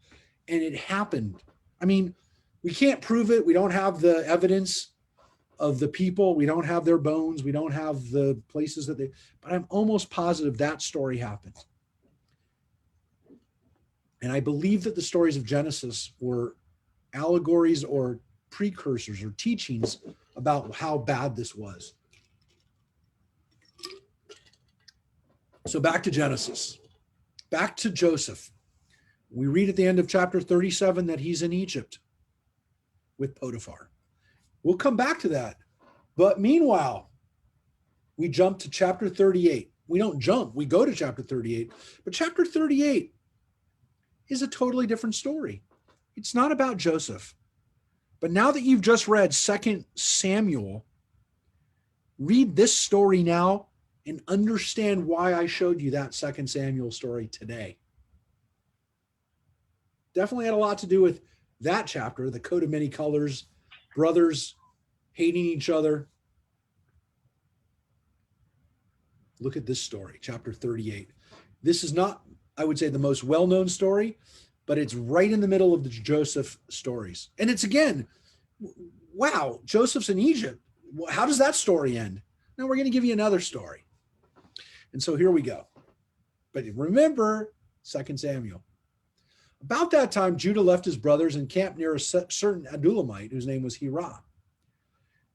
And it happened. I mean, we can't prove it. We don't have the evidence of the people. We don't have their bones. We don't have the places that but I'm almost positive that story happened. And I believe that the stories of Genesis were allegories or precursors or teachings about how bad this was. So back to Genesis, back to Joseph. We read at the end of chapter 37 that he's in Egypt with Potiphar. We'll come back to that. But meanwhile, we jump to chapter 38. We don't jump, we go to chapter 38. But chapter 38 is a totally different story. It's not about Joseph. But now that you've just read 2 Samuel, read this story now and understand why I showed you that 2 Samuel story today. Definitely had a lot to do with that chapter, the coat of many colors, brothers hating each other. Look at this story, chapter 38. This is not, I would say, the most well-known story, but it's right in the middle of the Joseph stories. And it's, again, wow, Joseph's in Egypt. How does that story end? Now we're going to give you another story. And so here we go. But remember 2 Samuel. About that time, Judah left his brothers and camped near a certain Adullamite, whose name was Hirah.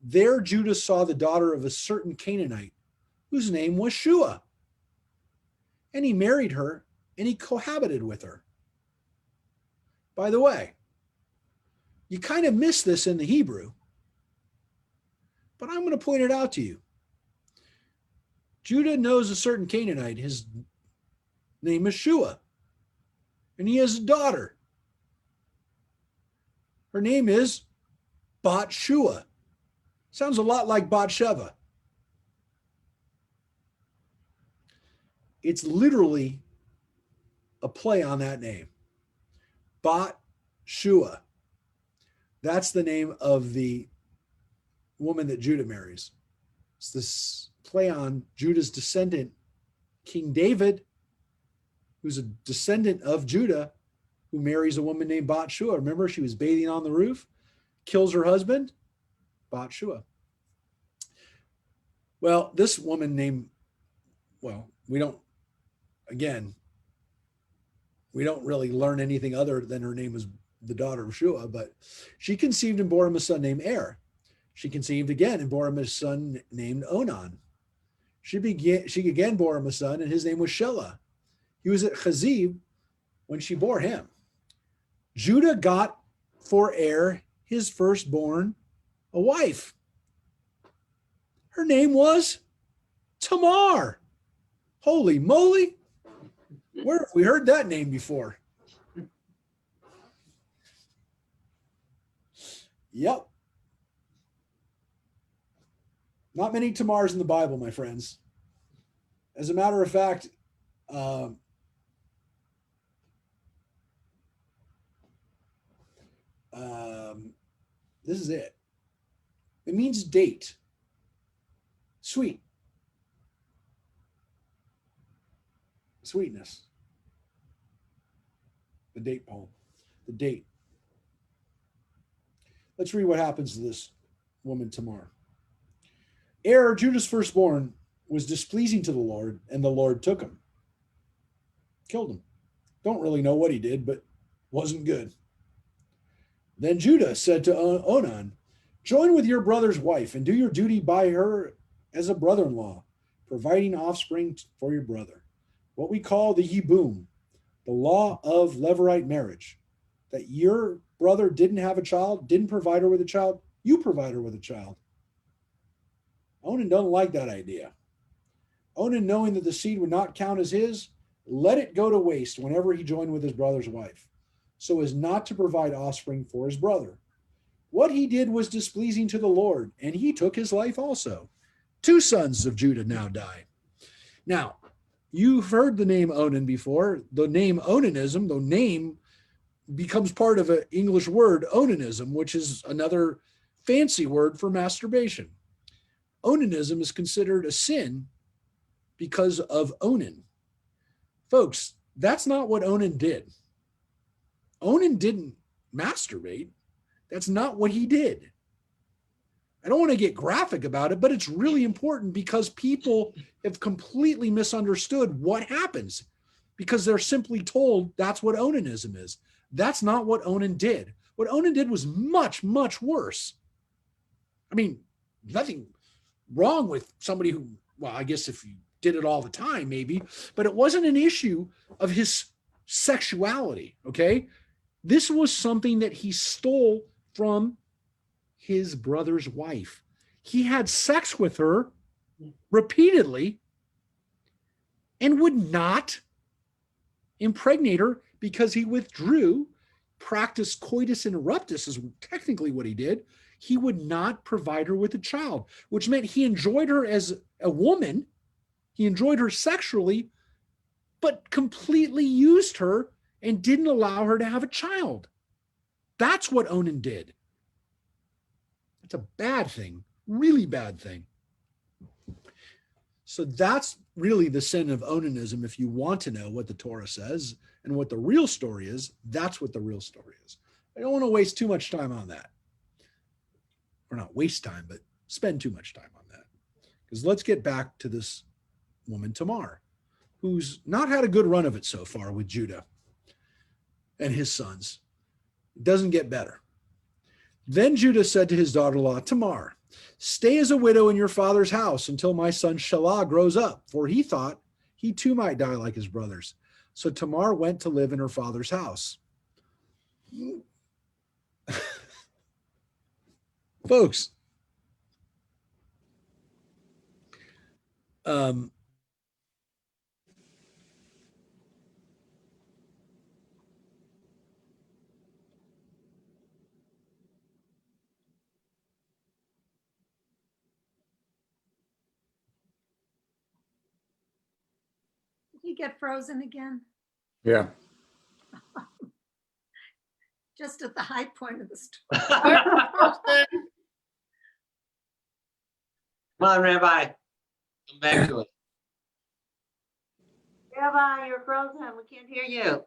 There Judah saw the daughter of a certain Canaanite, whose name was Shua. And he married her, and he cohabited with her. By the way, you kind of miss this in the Hebrew, but I'm going to point it out to you. Judah knows a certain Canaanite. His name is Shua, and he has a daughter. Her name is Bat-shua. Sounds a lot like Bathsheba. It's literally a play on that name. Bat-shua. That's the name of the woman that Judah marries. It's this play on Judah's descendant, King David, who's a descendant of Judah, who marries a woman named Bat-shua. Remember, she was bathing on the roof, kills her husband, Bat-shua. Well, this woman named well, we don't really learn anything other than her name was the daughter of Shua, but she conceived and bore him a son named Er. She conceived again and bore him a son named Onan. She again bore him a son, and his name was Shelah. He was at Chaziv when she bore him. Judah got for Er, his firstborn, a wife. Her name was Tamar. Holy moly. Where have we heard that name before? Yep. Not many Tamars in the Bible, my friends. As a matter of fact, this is it. It means date. Sweet. Sweetness. The date poem. The date. Let's read what happens to this woman, Tamar. Er, Judah's firstborn, was displeasing to the Lord, and the Lord took him. Killed him. Don't really know what he did, but wasn't good. Then Judah said to Onan, join with your brother's wife and do your duty by her as a brother-in-law, providing offspring for your brother. What we call the Yibum, the law of Levirate marriage, that your brother didn't have a child, didn't provide her with a child, you provide her with a child. Onan doesn't like that idea. Onan, knowing that the seed would not count as his, let it go to waste whenever he joined with his brother's wife, so as not to provide offspring for his brother. What he did was displeasing to the Lord, and he took his life also. 2 sons of Judah now die. Now, you've heard the name Onan before. The name Onanism, the name becomes part of an English word, onanism, which is another fancy word for masturbation. Onanism is considered a sin because of Onan. Folks, that's not what Onan did. Onan didn't masturbate. That's not what he did. I don't want to get graphic about it, but it's really important because people have completely misunderstood what happens because they're simply told that's what onanism is. That's not what Onan did. What Onan did was much, much worse. I mean, nothing wrong with somebody who, well, I guess if you did it all the time, maybe, but it wasn't an issue of his sexuality, okay? This was something that he stole from his brother's wife. He had sex with her repeatedly and would not impregnate her because he withdrew, practiced coitus interruptus is technically what he did. He would not provide her with a child, which meant he enjoyed her as a woman. He enjoyed her sexually, but completely used her and didn't allow her to have a child. That's what Onan did. It's a bad thing, really bad thing. So that's really the sin of onanism. If you want to know what the Torah says and what the real story is, that's what the real story is. I don't want to waste too much time on that. Or not waste time, but spend too much time on that. Because let's get back to this woman, Tamar, who's not had a good run of it so far with Judah and his sons. It doesn't get better. Then Judah said to his daughter-in-law, Tamar, stay as a widow in your father's house until my son Shelah grows up, for he thought he too might die like his brothers. So Tamar went to live in her father's house. Folks, You get frozen again, Yeah. just at the high point of the story. Come on, Rabbi. Come back to it. Rabbi, you're frozen. We can't hear you.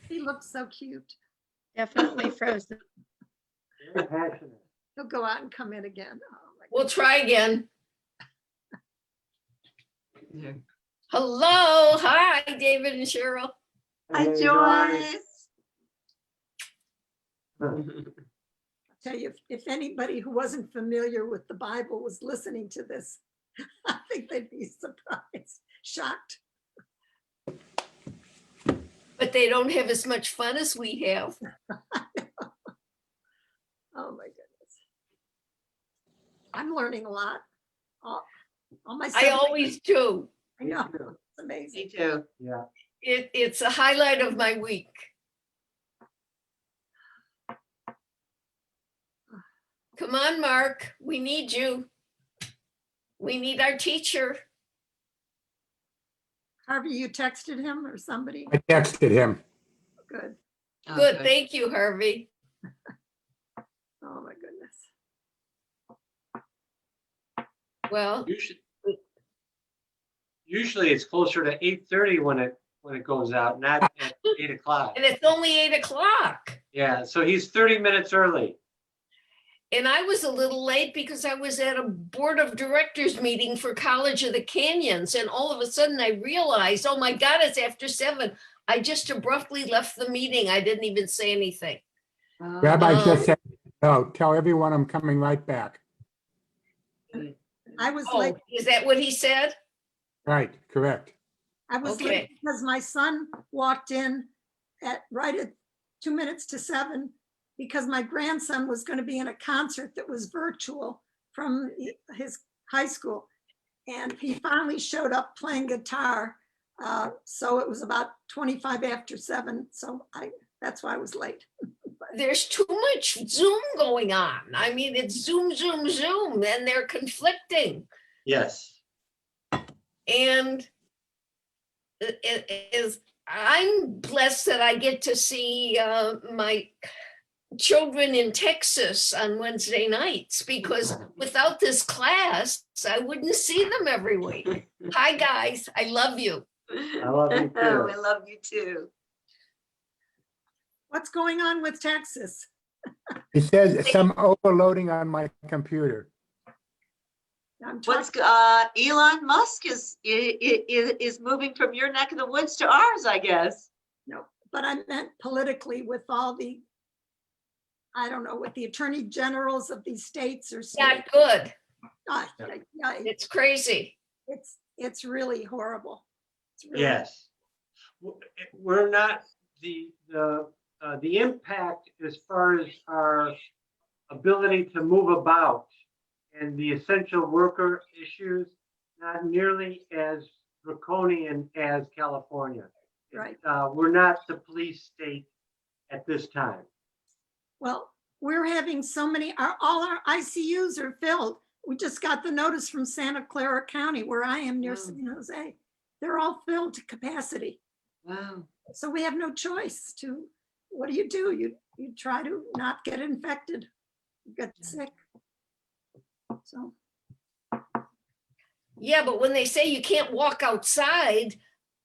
He looks so cute. Definitely frozen. Very passionate. He'll go out and come in again. Oh, my We'll try again. Hello, hi, David and Cheryl. Hi, Hey, Joyce. Joyce. Tell you, if anybody who wasn't familiar with the Bible was listening to this, I think they'd be surprised, shocked. But they don't have as much fun as we have. Oh my goodness. I'm learning a lot. All my I subjects, always do. I know, it's amazing. Me too. Yeah. It's a highlight of my week. Come on, Mark, we need you. We need our teacher. Harvey, you texted him or somebody? I texted him. Good. Good, thank you, Harvey. Oh my goodness. Well, Usually it's closer to 8:30 when it goes out, not at 8 o'clock. and it's only 8 o'clock. Yeah, so he's 30 minutes early. And I was a little late because I was at a board of directors meeting for College of the Canyons. And all of a sudden I realized, oh my God, it's after 7. I just abruptly left the meeting. I didn't even say anything. Rabbi just said, "Oh, tell everyone I'm coming right back." I was Oh, late. is that what he said? Right, correct. I was Okay. late because my son walked in right at 2 minutes to 7 because my grandson was going to be in a concert that was virtual from his high school. And he finally showed up playing guitar. So it was about 25 after 7. So that's why I was late. There's too much Zoom going on. I mean, it's Zoom, Zoom, Zoom, and they're conflicting. Yes. And I'm blessed that I get to see my children in Texas on Wednesday nights, because without this class, I wouldn't see them every week. Hi, guys. I love you. I love you too. We love you too. What's going on with Texas? He says some overloading on my computer. I'm What's talking- Elon Musk is moving from your neck of the woods to ours, I guess. No, but I meant politically with all the, I don't know, with the attorney generals of these states or Not states. good. Yeah, It's crazy. it's really horrible. It's really- Yes. We're not the impact as far as our ability to move about and the essential worker issues, not nearly as draconian as California. Right. We're not the police state at this time. Well, we're having so many, all our ICUs are filled. We just got the notice from Santa Clara County where I am near Wow. San Jose. They're all filled to capacity. Wow. So we have no choice to, what do? You try to not get infected, get sick. So, Yeah, but when they say you can't walk outside,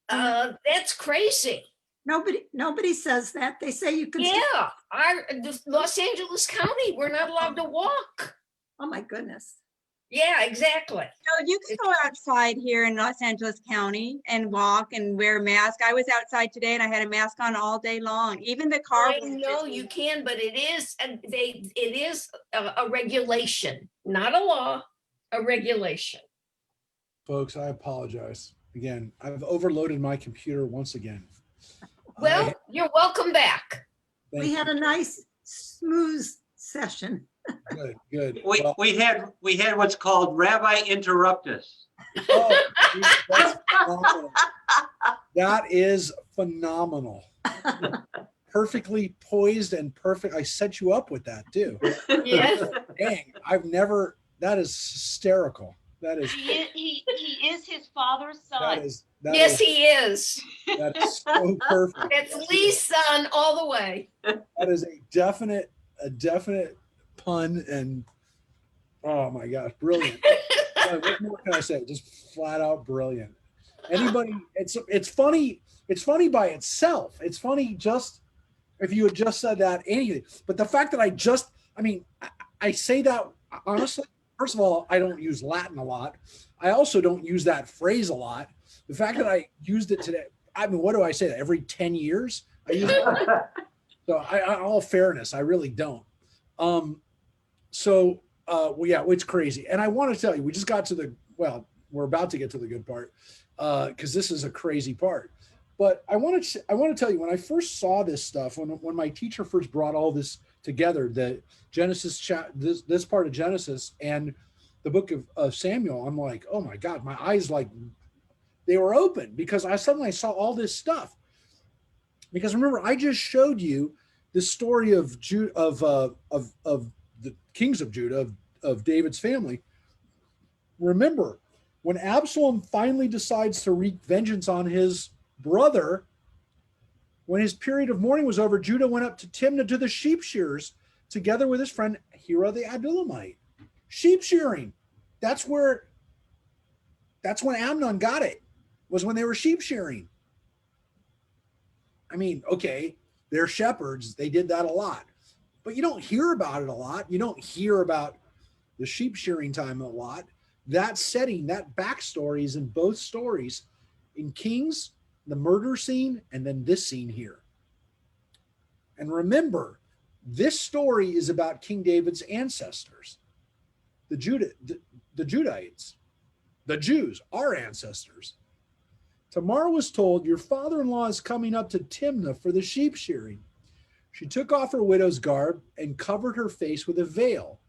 that's crazy. nobody says that. They say you can. Yeah, Los Angeles County, we're not allowed to walk. Oh my goodness. Yeah, exactly. So you can go outside here in Los Angeles County and walk and wear a mask. I was outside today and I had a mask on all day long. Even the car. I know you can, but it is a regulation, not a law, a regulation. Folks, I apologize. Again, I've overloaded my computer once again. Well, you're welcome back. Thank We you. had a nice smooth session. Good, good. We, Well, we had what's called Rabbi Interruptus. oh, geez, that's phenomenal. That is phenomenal. Perfectly poised and perfect. I set you up with that too. Yes. Dang, that is hysterical. That is, He is his father's son. Yes, he is. that is so perfect. It's Lee's son all the way. That is a definite pun, and oh my gosh, brilliant. What more can I say? Just flat out brilliant. Anybody, it's funny by itself. It's funny just if you had just said that, anything. But the fact that I say that honestly, first of all, I don't use Latin a lot. I also don't use that phrase a lot. The fact that I used it today, I mean, what do I say? Every 10 years? I use it. So all fairness, I really don't. Well, yeah, it's crazy. And I want to tell you, we just got to we're about to get to the good part because this is a crazy part. But I want to tell you, when I first saw this stuff, when my teacher first brought all this together, the Genesis this part of Genesis and the book of Samuel, I'm like, oh my God, my eyes they were open because I suddenly saw all this stuff. Because remember, I just showed you the story of the kings of Judah, of David's family. Remember, when Absalom finally decides to wreak vengeance on his brother, when his period of mourning was over, Judah went up to Timnah to the sheep shearers together with his friend Hira the Adullamite. Sheep shearing. That's when Amnon got it, was when they were sheep shearing. I mean, okay, they're shepherds. They did that a lot. But you don't hear about it a lot. You don't hear about the sheep shearing time a lot. That setting, that backstory is in both stories. In Kings, the murder scene, and then this scene here. And remember, this story is about King David's ancestors, the Judahites, the Jews, our ancestors. Tamar was told, your father-in-law is coming up to Timnah for the sheep shearing. She took off her widow's garb and covered her face with a veil,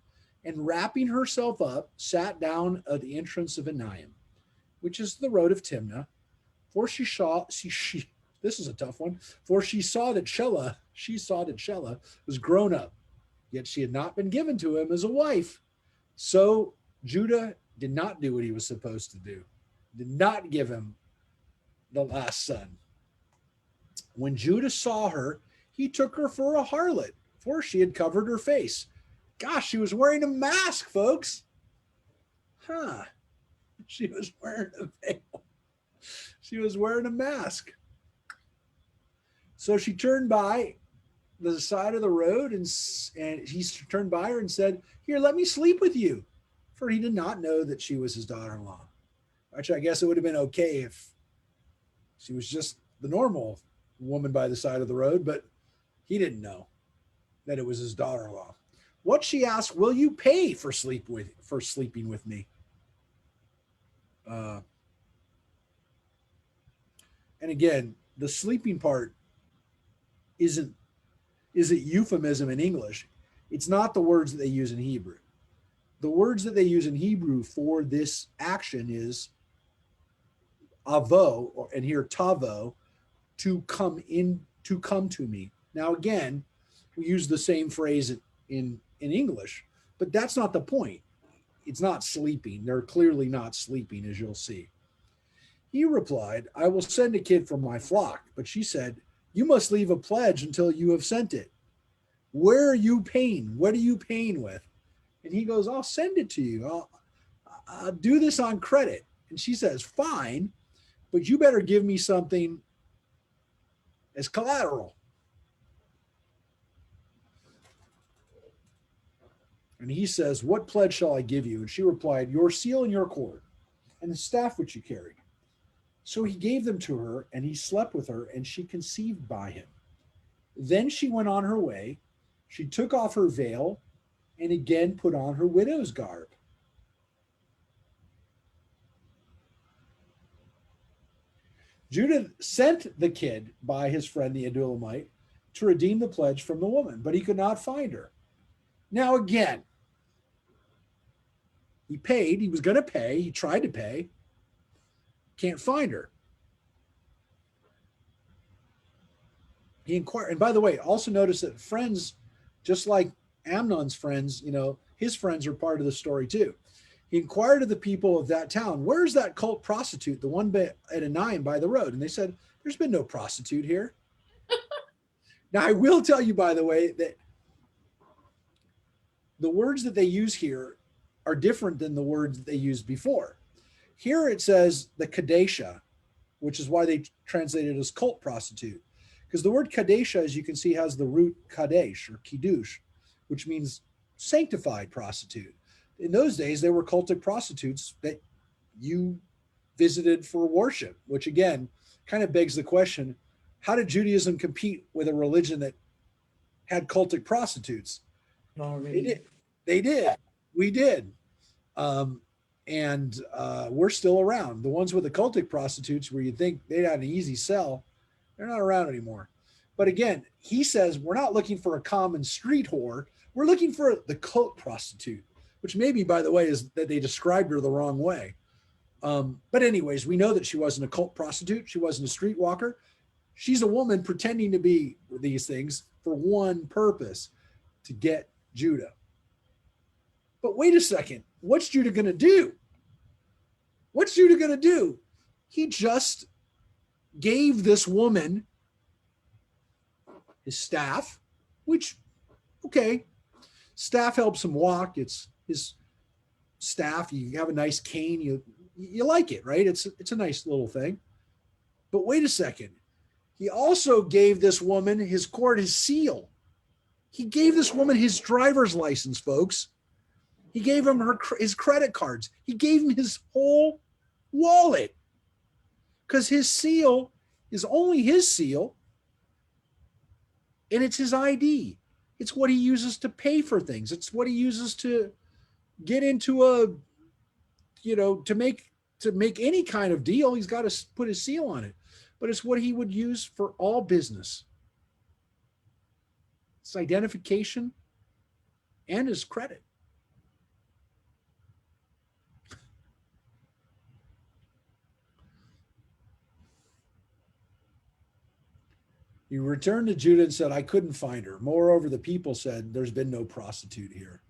and wrapping herself up, sat down at the entrance of Enaim, which is the road of Timnah. For she saw, this is a tough one, for she saw that Shelah was grown up, yet she had not been given to him as a wife. So Judah did not do what he was supposed to do, did not give him the last son. When Judah saw her, he took her for a harlot, for she had covered her face. Gosh, she was wearing a mask, folks. She was wearing a veil. She was wearing a mask. So she turned by the side of the road and he turned by her and said, here, let me sleep with you. For he did not know that she was his daughter-in-law. Which I guess it would have been okay if she was just the normal woman by the side of the road, but he didn't know that it was his daughter-in-law. What she asked, will you pay for sleeping with me? And again, the sleeping part isn't euphemism in English. It's not the words that they use in Hebrew. The words that they use in Hebrew for this action is avo, and here tavo, to come to me. Now again, we use the same phrase in English, but that's not the point. It's not sleeping. They're clearly not sleeping, as you'll see. He replied, I will send a kid from my flock. But she said, you must leave a pledge until you have sent it. Where are you paying? What are you paying with? And he goes, I'll send it to you. I'll do this on credit. And she says, fine, but you better give me something as collateral. And he says, what pledge shall I give you? And she replied, your seal and your cord, and the staff which you carry. So he gave them to her, and he slept with her, and she conceived by him. Then she went on her way. She took off her veil and again put on her widow's garb. Judah sent the kid by his friend the Adullamite to redeem the pledge from the woman, but he could not find her. Now again, he paid. He was going to pay. He tried to pay. Can't find her. He inquired. And by the way, also notice that friends, just like Amnon's friends, his friends are part of the story too. He inquired of the people of that town, where's that cult prostitute, the one at Enaim by the road? And they said, there's been no prostitute here. Now, I will tell you, by the way, that the words that they use here are different than the words that they used before. Here it says the Kadesha, which is why they translate it as cult prostitute. Because the word Kadesha, as you can see, has the root Kadesh or Kiddush, which means sanctified prostitute. In those days, there were cultic prostitutes that you visited for worship, which again kind of begs the question, how did Judaism compete with a religion that had cultic prostitutes? They did. They did. We did. And we're still around. The ones with the cultic prostitutes, where you think they had an easy sell, they're not around anymore. But again, he says we're not looking for a common street whore. We're looking for the cult prostitute, which maybe, by the way, is that they described her the wrong way. But anyways, we know that she wasn't a cult prostitute. She wasn't a streetwalker. She's a woman pretending to be these things for one purpose, to get Judah. But wait a second. What's Judah going to do? What's Judah going to do? He just gave this woman his staff, which, okay, staff helps him walk. It's his staff. You have a nice cane. You like it, right? It's a nice little thing. But wait a second. He also gave this woman his cord, his seal. He gave this woman his driver's license, folks. He gave him his credit cards. He gave him his whole wallet, because his seal is only his seal, and it's his ID. It's what he uses to pay for things. It's what he uses to get into to make any kind of deal. He's got to put his seal on it, but it's what he would use for all business. It's identification and his credit. He returned to Judah and said, I couldn't find her. Moreover, the people said, there's been no prostitute here.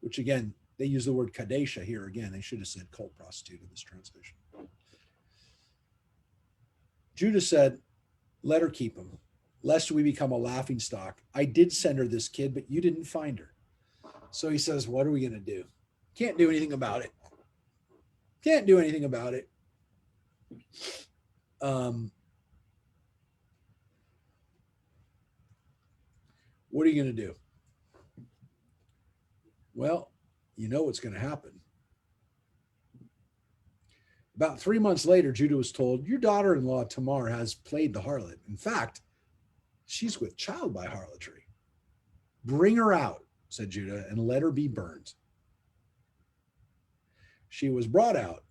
Which again, they use the word kadesha here again. They should have said cult prostitute in this translation. Judah said, let her keep him, lest we become a laughing stock. I did send her this kid, but you didn't find her. So he says, what are we going to do? Can't do anything about it. Can't do anything about it. What are you going to do? Well, you know what's going to happen. About 3 months later, Judah was told, your daughter-in-law Tamar has played the harlot. In fact, she's with child by harlotry. Bring her out, said Judah, and let her be burned. She was brought out.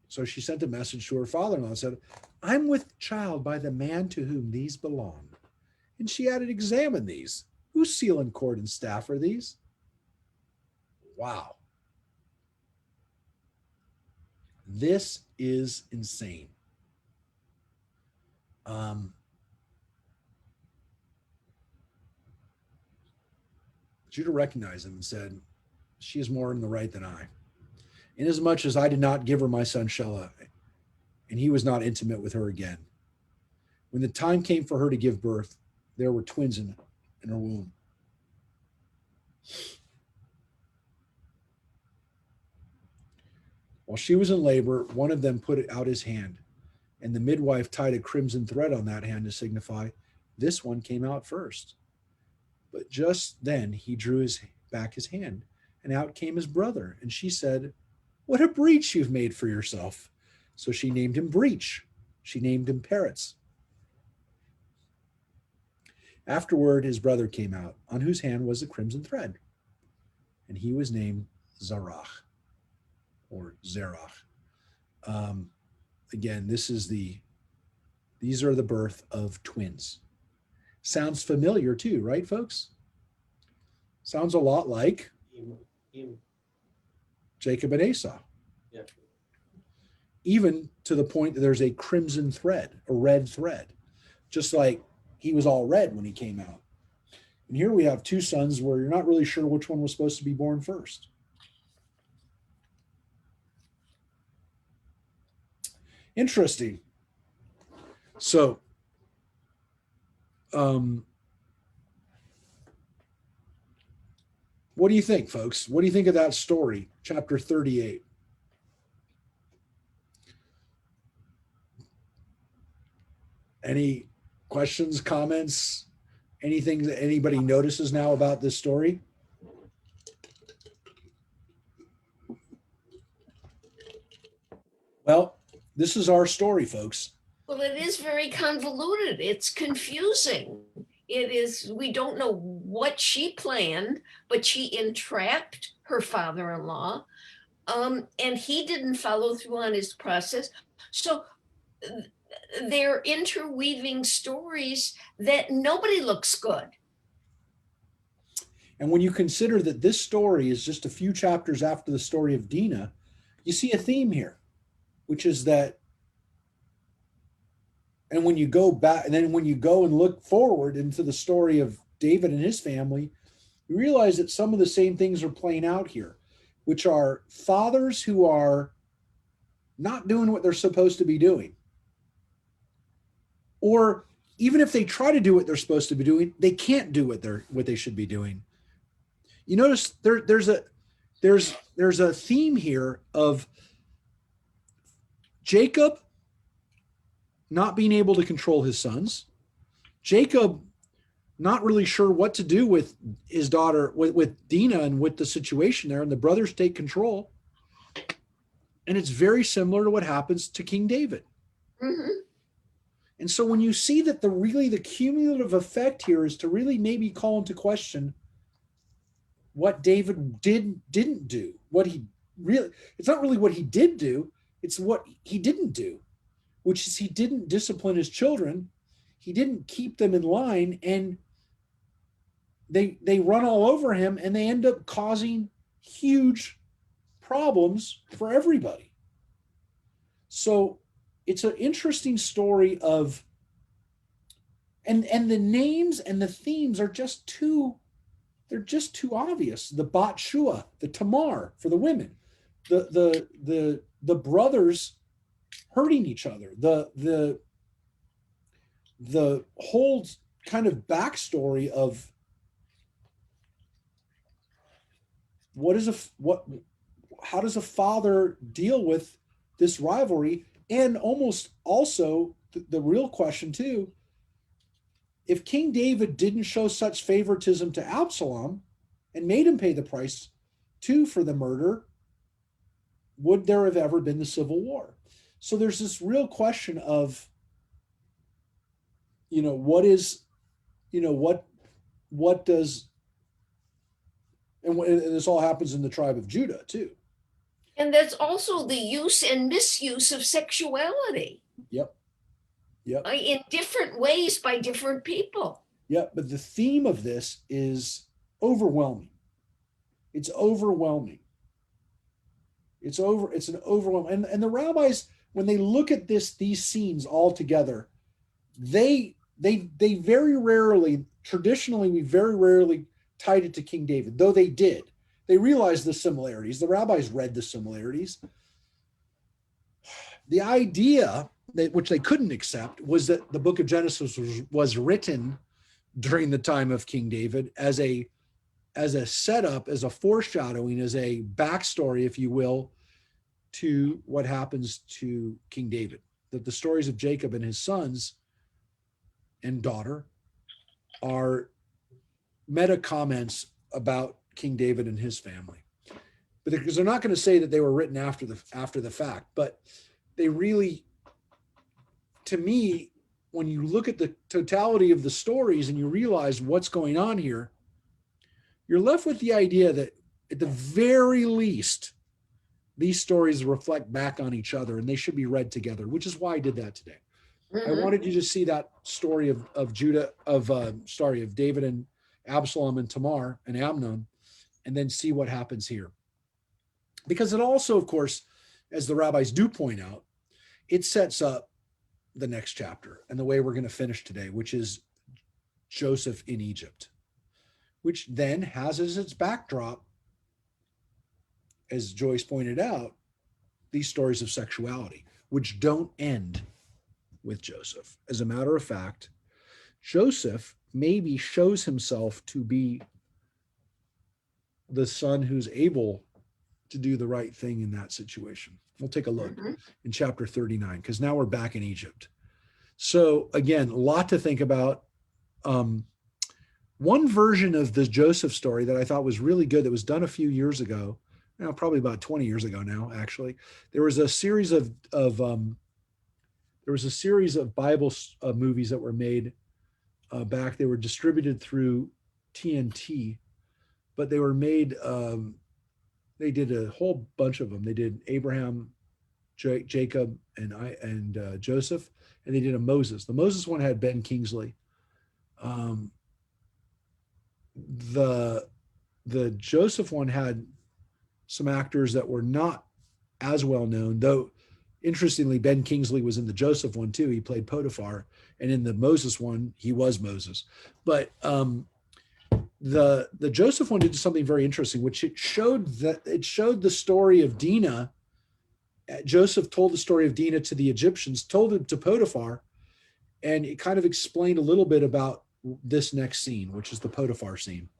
So she sent a message to her father-in-law and said, I'm with child by the man to whom these belong. And she added, examine these. Whose seal and cord and staff are these? Wow. This is insane. Judah recognized him and said, she is more in the right than I. Inasmuch as I did not give her my son Shelah, and he was not intimate with her again. When the time came for her to give birth, there were twins in her womb. While she was in labor, one of them put out his hand, and the midwife tied a crimson thread on that hand to signify this one came out first. But just then he drew back his hand, and out came his brother. And she said, what a breach you've made for yourself. So she named him Breach. She named him Peretz. Afterward, his brother came out, on whose hand was the crimson thread, and he was named Zerach, or Zerach. Again, these are the birth of twins. Sounds familiar too, right, folks? Sounds a lot like Jacob and Esau. Yeah. Even to the point that there's a crimson thread, a red thread, just like he was all red when he came out. And here we have two sons where you're not really sure which one was supposed to be born first. Interesting. So, what do you think, folks? What do you think of that story, chapter 38? Any questions, comments, anything that anybody notices now about this story? This is our story, folks. Well, it is very convoluted. It's confusing. It is, we don't know what she planned, but she entrapped her father-in-law. And he didn't follow through on his process. So they're interweaving stories that nobody looks good. And when you consider that this story is just a few chapters after the story of Dinah, you see a theme here, which is that, and when you go back, and then when you go and look forward into the story of David and his family, you realize that some of the same things are playing out here, which are fathers who are not doing what they're supposed to be doing. Or even if they try to do what they're supposed to be doing, they can't do what they should be doing. You notice there's a theme here of Jacob not being able to control his sons, Jacob not really sure what to do with his daughter, with Dinah, and with the situation there, and the brothers take control. And it's very similar to what happens to King David. Mm-hmm. And so when you see that the cumulative effect here is to really maybe call into question what David didn't do, it's not really what he did do, it's what he didn't do, which is he didn't discipline his children. He didn't keep them in line, and they run all over him, and they end up causing huge problems for everybody. So it's an interesting story of, and the names and the themes are just too obvious. The Bat Shua, the Tamar for the women, the brothers hurting each other, the whole kind of backstory of how does a father deal with this rivalry, and almost also the real question too, if King David didn't show such favoritism to Absalom and made him pay the price too for the murder, would there have ever been the civil war? So there's this real question of, what does, and this all happens in the tribe of Judah too. And that's also the use and misuse of sexuality. Yep. In different ways by different people. Yep. But the theme of this is overwhelming. It's overwhelming. It's an overwhelming. And the rabbis, when they look at these scenes all together, they very rarely, traditionally, we very rarely tied it to King David, though they did. They realized the similarities. The rabbis read the similarities. The idea which they couldn't accept was that the book of Genesis was written during the time of King David as a setup, as a foreshadowing, as a backstory, if you will, to what happens to King David. That the stories of Jacob and his sons and daughter are meta comments about King David and his family. But because they're not going to say that they were written after the fact, but they really, to me, when you look at the totality of the stories and you realize what's going on here, you're left with the idea that at the very least, these stories reflect back on each other and they should be read together, which is why I did that today. Mm-hmm. I wanted you to see that story of David and Absalom and Tamar and Amnon, and then see what happens here. Because it also, of course, as the rabbis do point out, it sets up the next chapter and the way we're going to finish today, which is Joseph in Egypt, which then has as its backdrop, as Joyce pointed out, these stories of sexuality, which don't end with Joseph. As a matter of fact, Joseph maybe shows himself to be the son who's able to do the right thing in that situation. We'll take a look in chapter 39, because now we're back in Egypt. So again, a lot to think about. One version of the Joseph story that I thought was really good, that was done a few years ago, probably about 20 years ago now, actually. There was a series of there was a series of Bible movies that were made back. They were distributed through TNT, but they were made, they did a whole bunch of them. They did Abraham, Jacob, and Joseph, and they did a Moses. The Moses one had Ben Kingsley. The Joseph one had some actors that were not as well known, though interestingly, Ben Kingsley was in the Joseph one too. He played Potiphar, and in the Moses one, he was Moses. But the Joseph one did something very interesting, which it showed the story of Dinah. Joseph told the story of Dinah to the Egyptians, told it to Potiphar, and it kind of explained a little bit about this next scene, which is the Potiphar scene,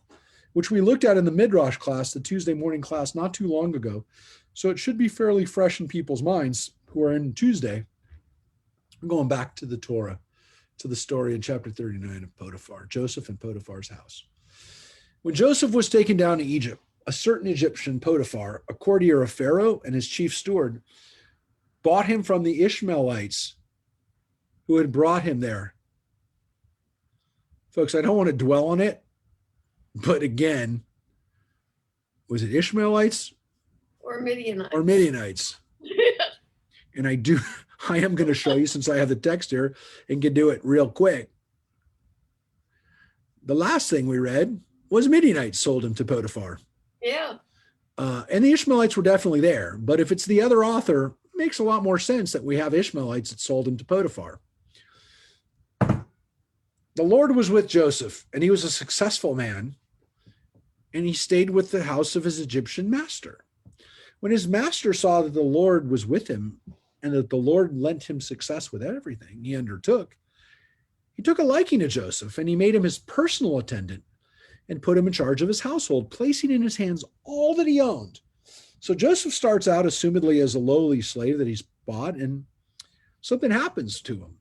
which we looked at in the Midrash class, the Tuesday morning class, not too long ago. So it should be fairly fresh in people's minds who are in Tuesday. I'm going back to the Torah, to the story in chapter 39 of Potiphar, Joseph and Potiphar's house. When Joseph was taken down to Egypt, a certain Egyptian, Potiphar, a courtier of Pharaoh and his chief steward, bought him from the Ishmaelites who had brought him there. Folks, I don't want to dwell on it, but again, was it Ishmaelites Or Midianites. or Midianites? And I am going to show you, since I have the text here and can do it real quick. The last thing we read was Midianites sold him to Potiphar. Yeah. And the Ishmaelites were definitely there. But if it's the other author, it makes a lot more sense that we have Ishmaelites that sold him to Potiphar. The Lord was with Joseph, and he was a successful man, and he stayed with the house of his Egyptian master. When his master saw that the Lord was with him and that the Lord lent him success with everything he undertook, he took a liking to Joseph, and he made him his personal attendant and put him in charge of his household, placing in his hands all that he owned. So Joseph starts out assumedly as a lowly slave that he's bought, and something happens to him,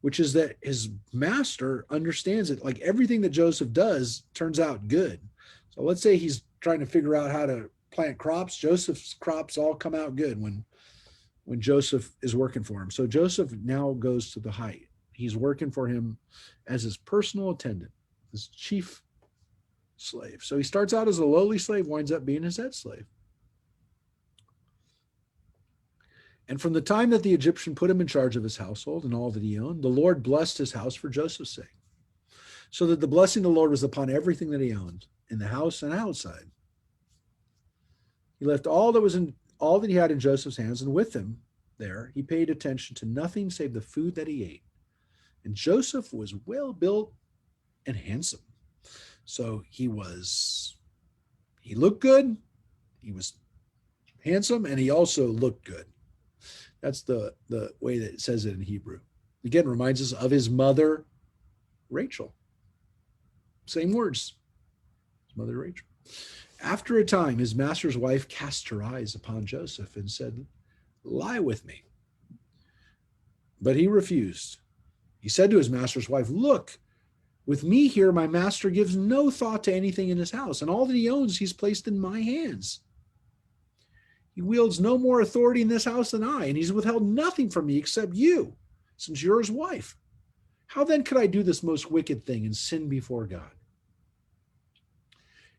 which is that his master understands it. Like everything that Joseph does turns out good. So let's say he's trying to figure out how to plant crops. Joseph's crops all come out good when Joseph is working for him. So Joseph now goes to the height. He's working for him as his personal attendant, his chief slave. So he starts out as a lowly slave, winds up being his head slave. And from the time that the Egyptian put him in charge of his household and all that he owned, the Lord blessed his house for Joseph's sake, so that the blessing of the Lord was upon everything that he owned, in the house and outside. He left all that he had in Joseph's hands, and with him there, he paid attention to nothing save the food that he ate. And Joseph was well built and handsome. So he looked good, he was handsome, and he also looked good. That's the way that it says it in Hebrew. Again, reminds us of his mother, Rachel. Same words. His mother, Rachel. After a time, his master's wife cast her eyes upon Joseph and said, "Lie with me." But he refused. He said to his master's wife, "Look, with me here, my master gives no thought to anything in his house, and all that he owns, he's placed in my hands. He wields no more authority in this house than I, and he's withheld nothing from me except you, since you're his wife. How then could I do this most wicked thing and sin before God?"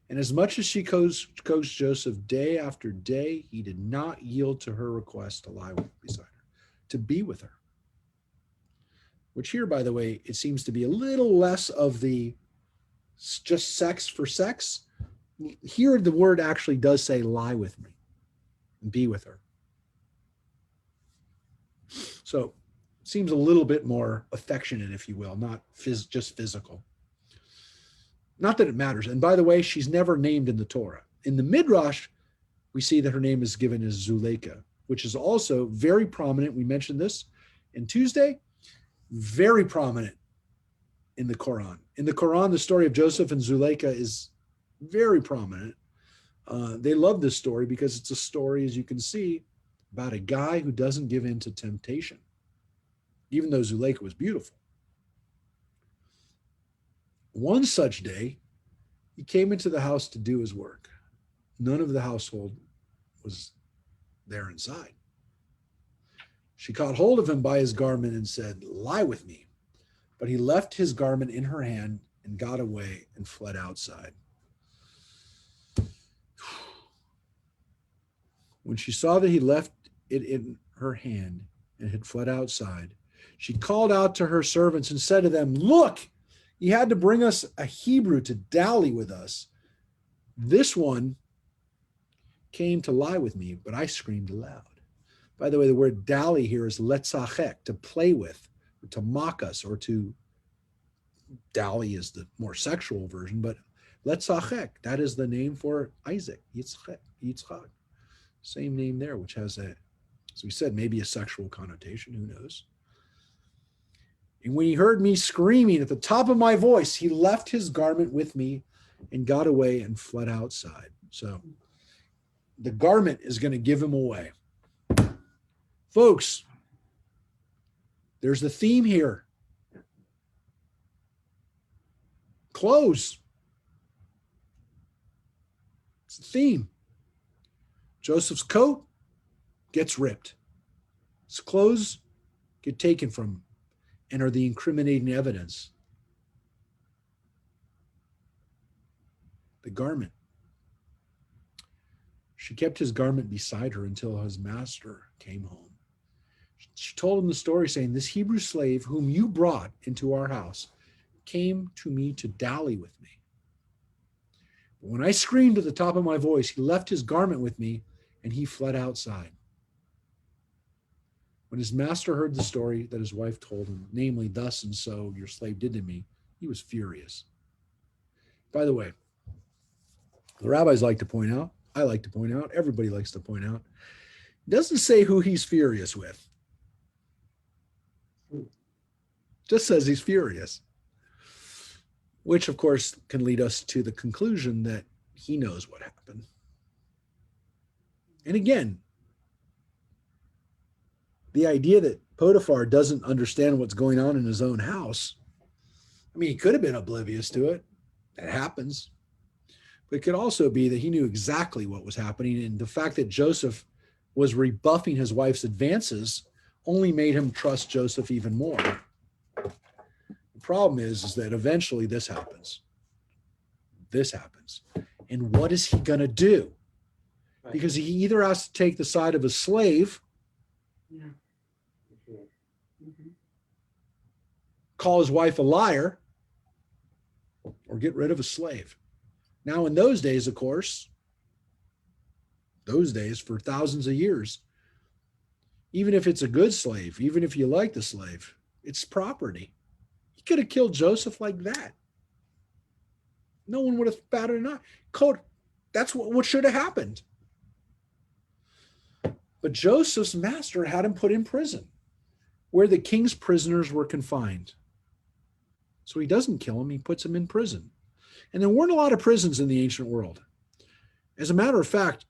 And as much as she coaxed Joseph day after day, he did not yield to her request to lie beside her, to be with her. Which here, by the way, it seems to be a little less of the just sex for sex. Here, the word actually does say lie with me and be with her. So it seems a little bit more affectionate, if you will, not just physical. Not that it matters. And by the way, she's never named in the Torah. In the Midrash, we see that her name is given as Zuleika, which is also very prominent. We mentioned this in Tuesday, very prominent in the Quran. In the Quran, the story of Joseph and Zuleika is very prominent. They love this story because it's a story, as you can see, about a guy who doesn't give in to temptation, even though Zuleika was beautiful. One such day, he came into the house to do his work. None of the household was there inside. She caught hold of him by his garment and said, "Lie with me." But he left his garment in her hand and got away and fled outside. When she saw that he left it in her hand and had fled outside, she called out to her servants and said to them, "Look, he had to bring us a Hebrew to dally with us. This one came to lie with me, but I screamed aloud." By the way, the word dally here is letzachek, to play with, or to mock us, or to dally is the more sexual version, but letzachek, that is the name for Isaac, Yitzchak. Same name there, which has a, as we said, maybe a sexual connotation, who knows? And when he heard me screaming at the top of my voice, he left his garment with me and got away and fled outside. So the garment is going to give him away. Folks, there's the theme here. Clothes. It's the theme. Joseph's coat gets ripped. His clothes get taken from him and are the incriminating evidence. The garment. She kept his garment beside her until his master came home. She told him the story, saying, "This Hebrew slave whom you brought into our house came to me to dally with me. But when I screamed at the top of my voice, he left his garment with me and he fled outside." When his master heard the story that his wife told him, namely, "Thus and so your slave did to me," he was furious. By the way, the rabbis like to point out, I like to point out, everybody likes to point out, it doesn't say who he's furious with. Just says he's furious, which of course can lead us to the conclusion that he knows what happened. And again, the idea that Potiphar doesn't understand what's going on in his own house, I mean, he could have been oblivious to it. That happens. But it could also be that he knew exactly what was happening. And the fact that Joseph was rebuffing his wife's advances only made him trust Joseph even more. The problem is that eventually this happens. This happens. And what is he going to do? Because he either has to take the side of a slave, call his wife a liar, or get rid of a slave. Now, in those days, of course, those days for thousands of years, even if it's a good slave, even if you like the slave, it's property. He could have killed Joseph like that. No one would have batted an eye. That's what should have happened. But Joseph's master had him put in prison, where the king's prisoners were confined. So he doesn't kill him, he puts him in prison. And there weren't a lot of prisons in the ancient world. As a matter of fact,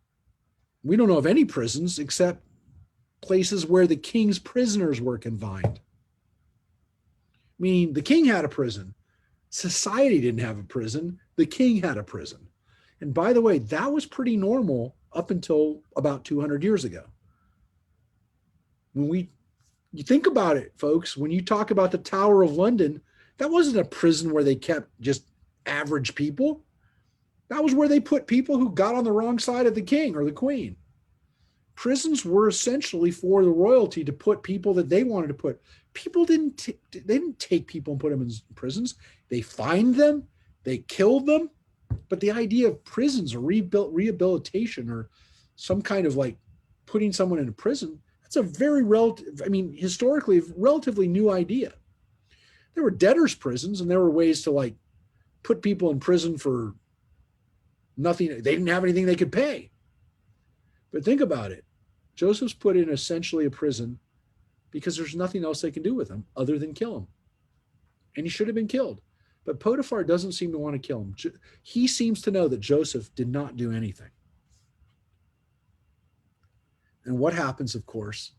we don't know of any prisons except places where the king's prisoners were confined. Meaning the king had a prison. Society didn't have a prison. The king had a prison. And by the way, that was pretty normal up until about 200 years ago. You think about it, folks, when you talk about the Tower of London, that wasn't a prison where they kept just average people. That was where they put people who got on the wrong side of the king or the queen. Prisons were essentially for the royalty to put people that they wanted to put. People didn't take people and put them in prisons. They fined them, they killed them. But the idea of prisons or rehabilitation or some kind of like putting someone in a prison, that's a very historically, relatively new idea. There were debtors' prisons, and there were ways to like put people in prison for nothing. They didn't have anything they could pay. But think about it. Joseph's put in essentially a prison because there's nothing else they can do with him other than kill him. And he should have been killed. But Potiphar doesn't seem to want to kill him. He seems to know that Joseph did not do anything. And what happens, of course,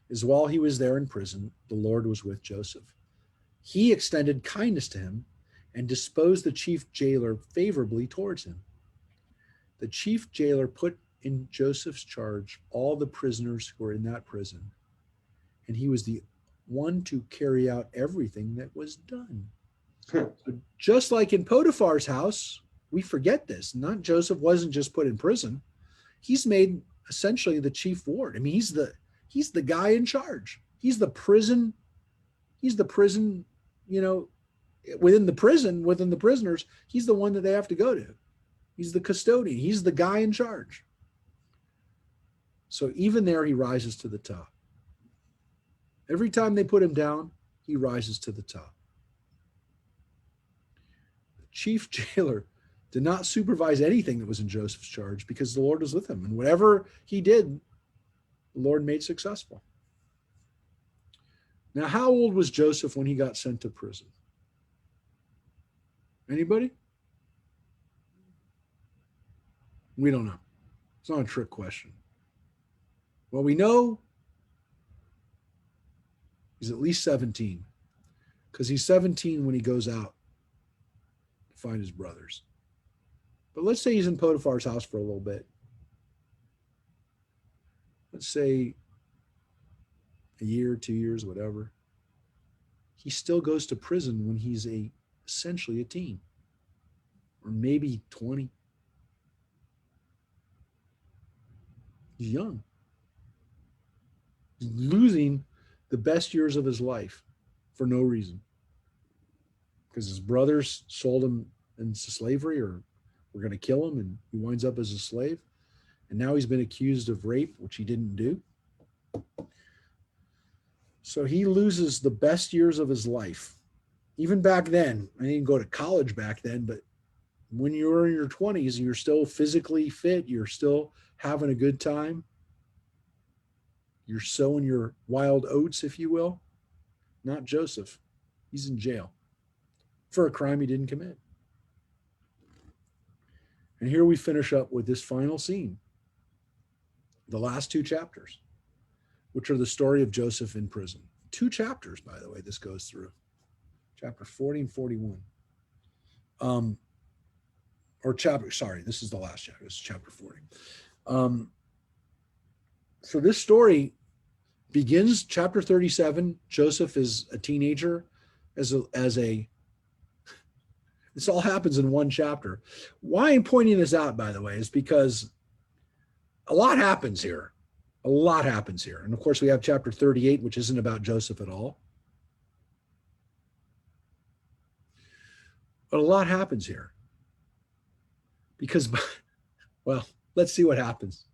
is while he was there in prison, the Lord was with Joseph. He extended kindness to him and disposed the chief jailer favorably towards him. The chief jailer put in Joseph's charge all the prisoners who were in that prison, and he was the one to carry out everything that was done. So just like in Potiphar's house, we forget this. Not Joseph wasn't just put in prison. He's made essentially the chief ward. I mean, he's the guy in charge. He's the prison, you know, within the prisoners, he's the one that they have to go to. He's the custodian. He's the guy in charge. So even there, he rises to the top. Every time they put him down, he rises to the top. The chief jailer did not supervise anything that was in Joseph's charge because the Lord was with him. And whatever he did, the Lord made successful. Now, how old was Joseph when he got sent to prison? Anybody? We don't know. It's not a trick question. Well, we know he's at least 17 because he's 17 when he goes out to find his brothers. But let's say he's in Potiphar's house for a little bit. Let's say a year, 2 years, whatever. He still goes to prison when he's essentially a teen, or maybe 20. He's young. He's losing the best years of his life for no reason. Because his brothers sold him into slavery or were going to kill him, and he winds up as a slave. And now he's been accused of rape, which he didn't do. So he loses the best years of his life. Even back then, I didn't go to college back then, but when you're in your 20s and you're still physically fit, you're still having a good time, you're sowing your wild oats, if you will. Not Joseph. He's in jail for a crime he didn't commit. And here we finish up with this final scene, the last 2 chapters, which are the story of Joseph in prison. 2 chapters, by the way, this goes through. Chapter 40 and 41. This is the last chapter. This is chapter 40. So this story begins chapter 37. Joseph is a teenager this all happens in 1 chapter. Why I'm pointing this out, by the way, is because a lot happens here. A lot happens here. And of course, we have chapter 38, which isn't about Joseph at all. But a lot happens here. Because, well, let's see what happens.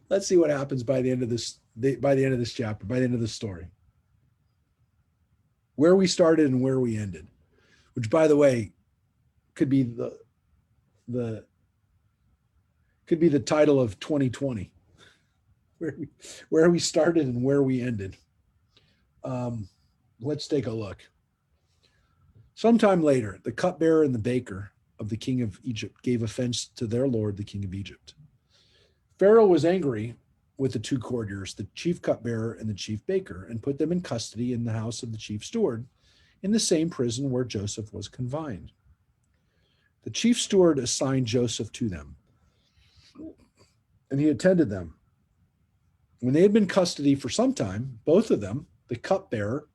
Let's see what happens by the end of this chapter, by the end of this story. Where we started and where we ended, which, by the way, could be the title of 2020. Where we started and where we ended. Let's take a look. Sometime later, the cupbearer and the baker of the king of Egypt gave offense to their lord, the king of Egypt. Pharaoh was angry with the 2 courtiers, the chief cupbearer and the chief baker, and put them in custody in the house of the chief steward, in the same prison where Joseph was confined. The chief steward assigned Joseph to them, and he attended them. When they had been in custody for some time, both of them, the cupbearer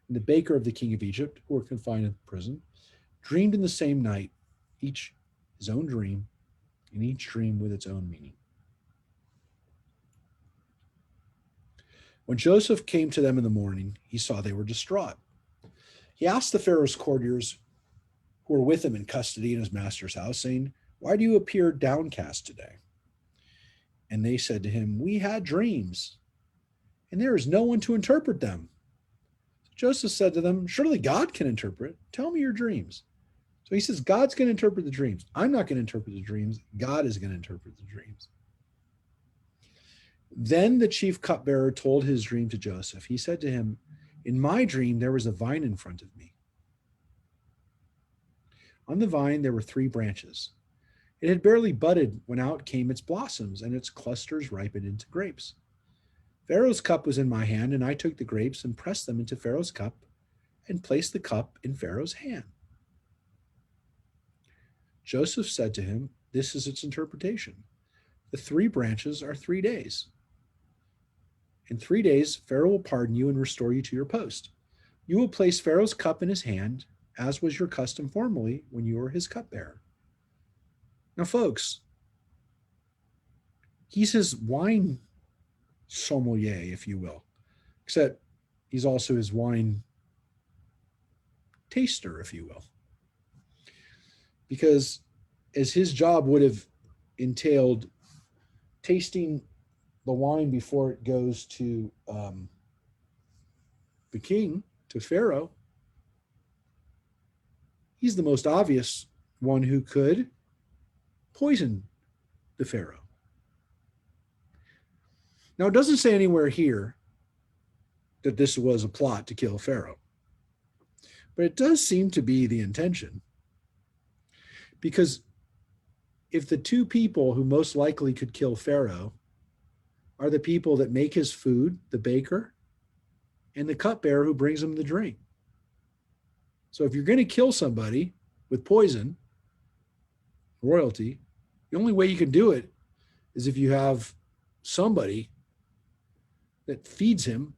and the baker of the king of Egypt, who were confined in prison, dreamed in the same night, each his own dream, and each dream with its own meaning. When Joseph came to them in the morning, he saw they were distraught. He asked the Pharaoh's courtiers who were with him in custody in his master's house, saying, "Why do you appear downcast today?" And they said to him, "We had dreams, and there is no one to interpret them." Joseph said to them, "Surely God can interpret. Tell me your dreams." So he says, God's going to interpret the dreams. I'm not going to interpret the dreams. God is going to interpret the dreams. Then the chief cupbearer told his dream to Joseph. He said to him, "In my dream, there was a vine in front of me. On the vine, there were 3 branches. It had barely budded when out came its blossoms, and its clusters ripened into grapes. Pharaoh's cup was in my hand, and I took the grapes and pressed them into Pharaoh's cup and placed the cup in Pharaoh's hand." Joseph said to him, "This is its interpretation. The 3 branches are 3 days. In 3 days, Pharaoh will pardon you and restore you to your post. You will place Pharaoh's cup in his hand, as was your custom formerly when you were his cupbearer. Now, folks, he's his wine sommelier, if you will, except he's also his wine taster, if you will. Because as his job would have entailed tasting the wine before it goes to the king, to Pharaoh, he's the most obvious one who could poison the Pharaoh. Now, it doesn't say anywhere here that this was a plot to kill Pharaoh, but it does seem to be the intention. Because if the two people who most likely could kill Pharaoh are the people that make his food, the baker, and the cupbearer who brings him the drink. So if you're going to kill somebody with poison, royalty, the only way you can do it is if you have somebody that feeds him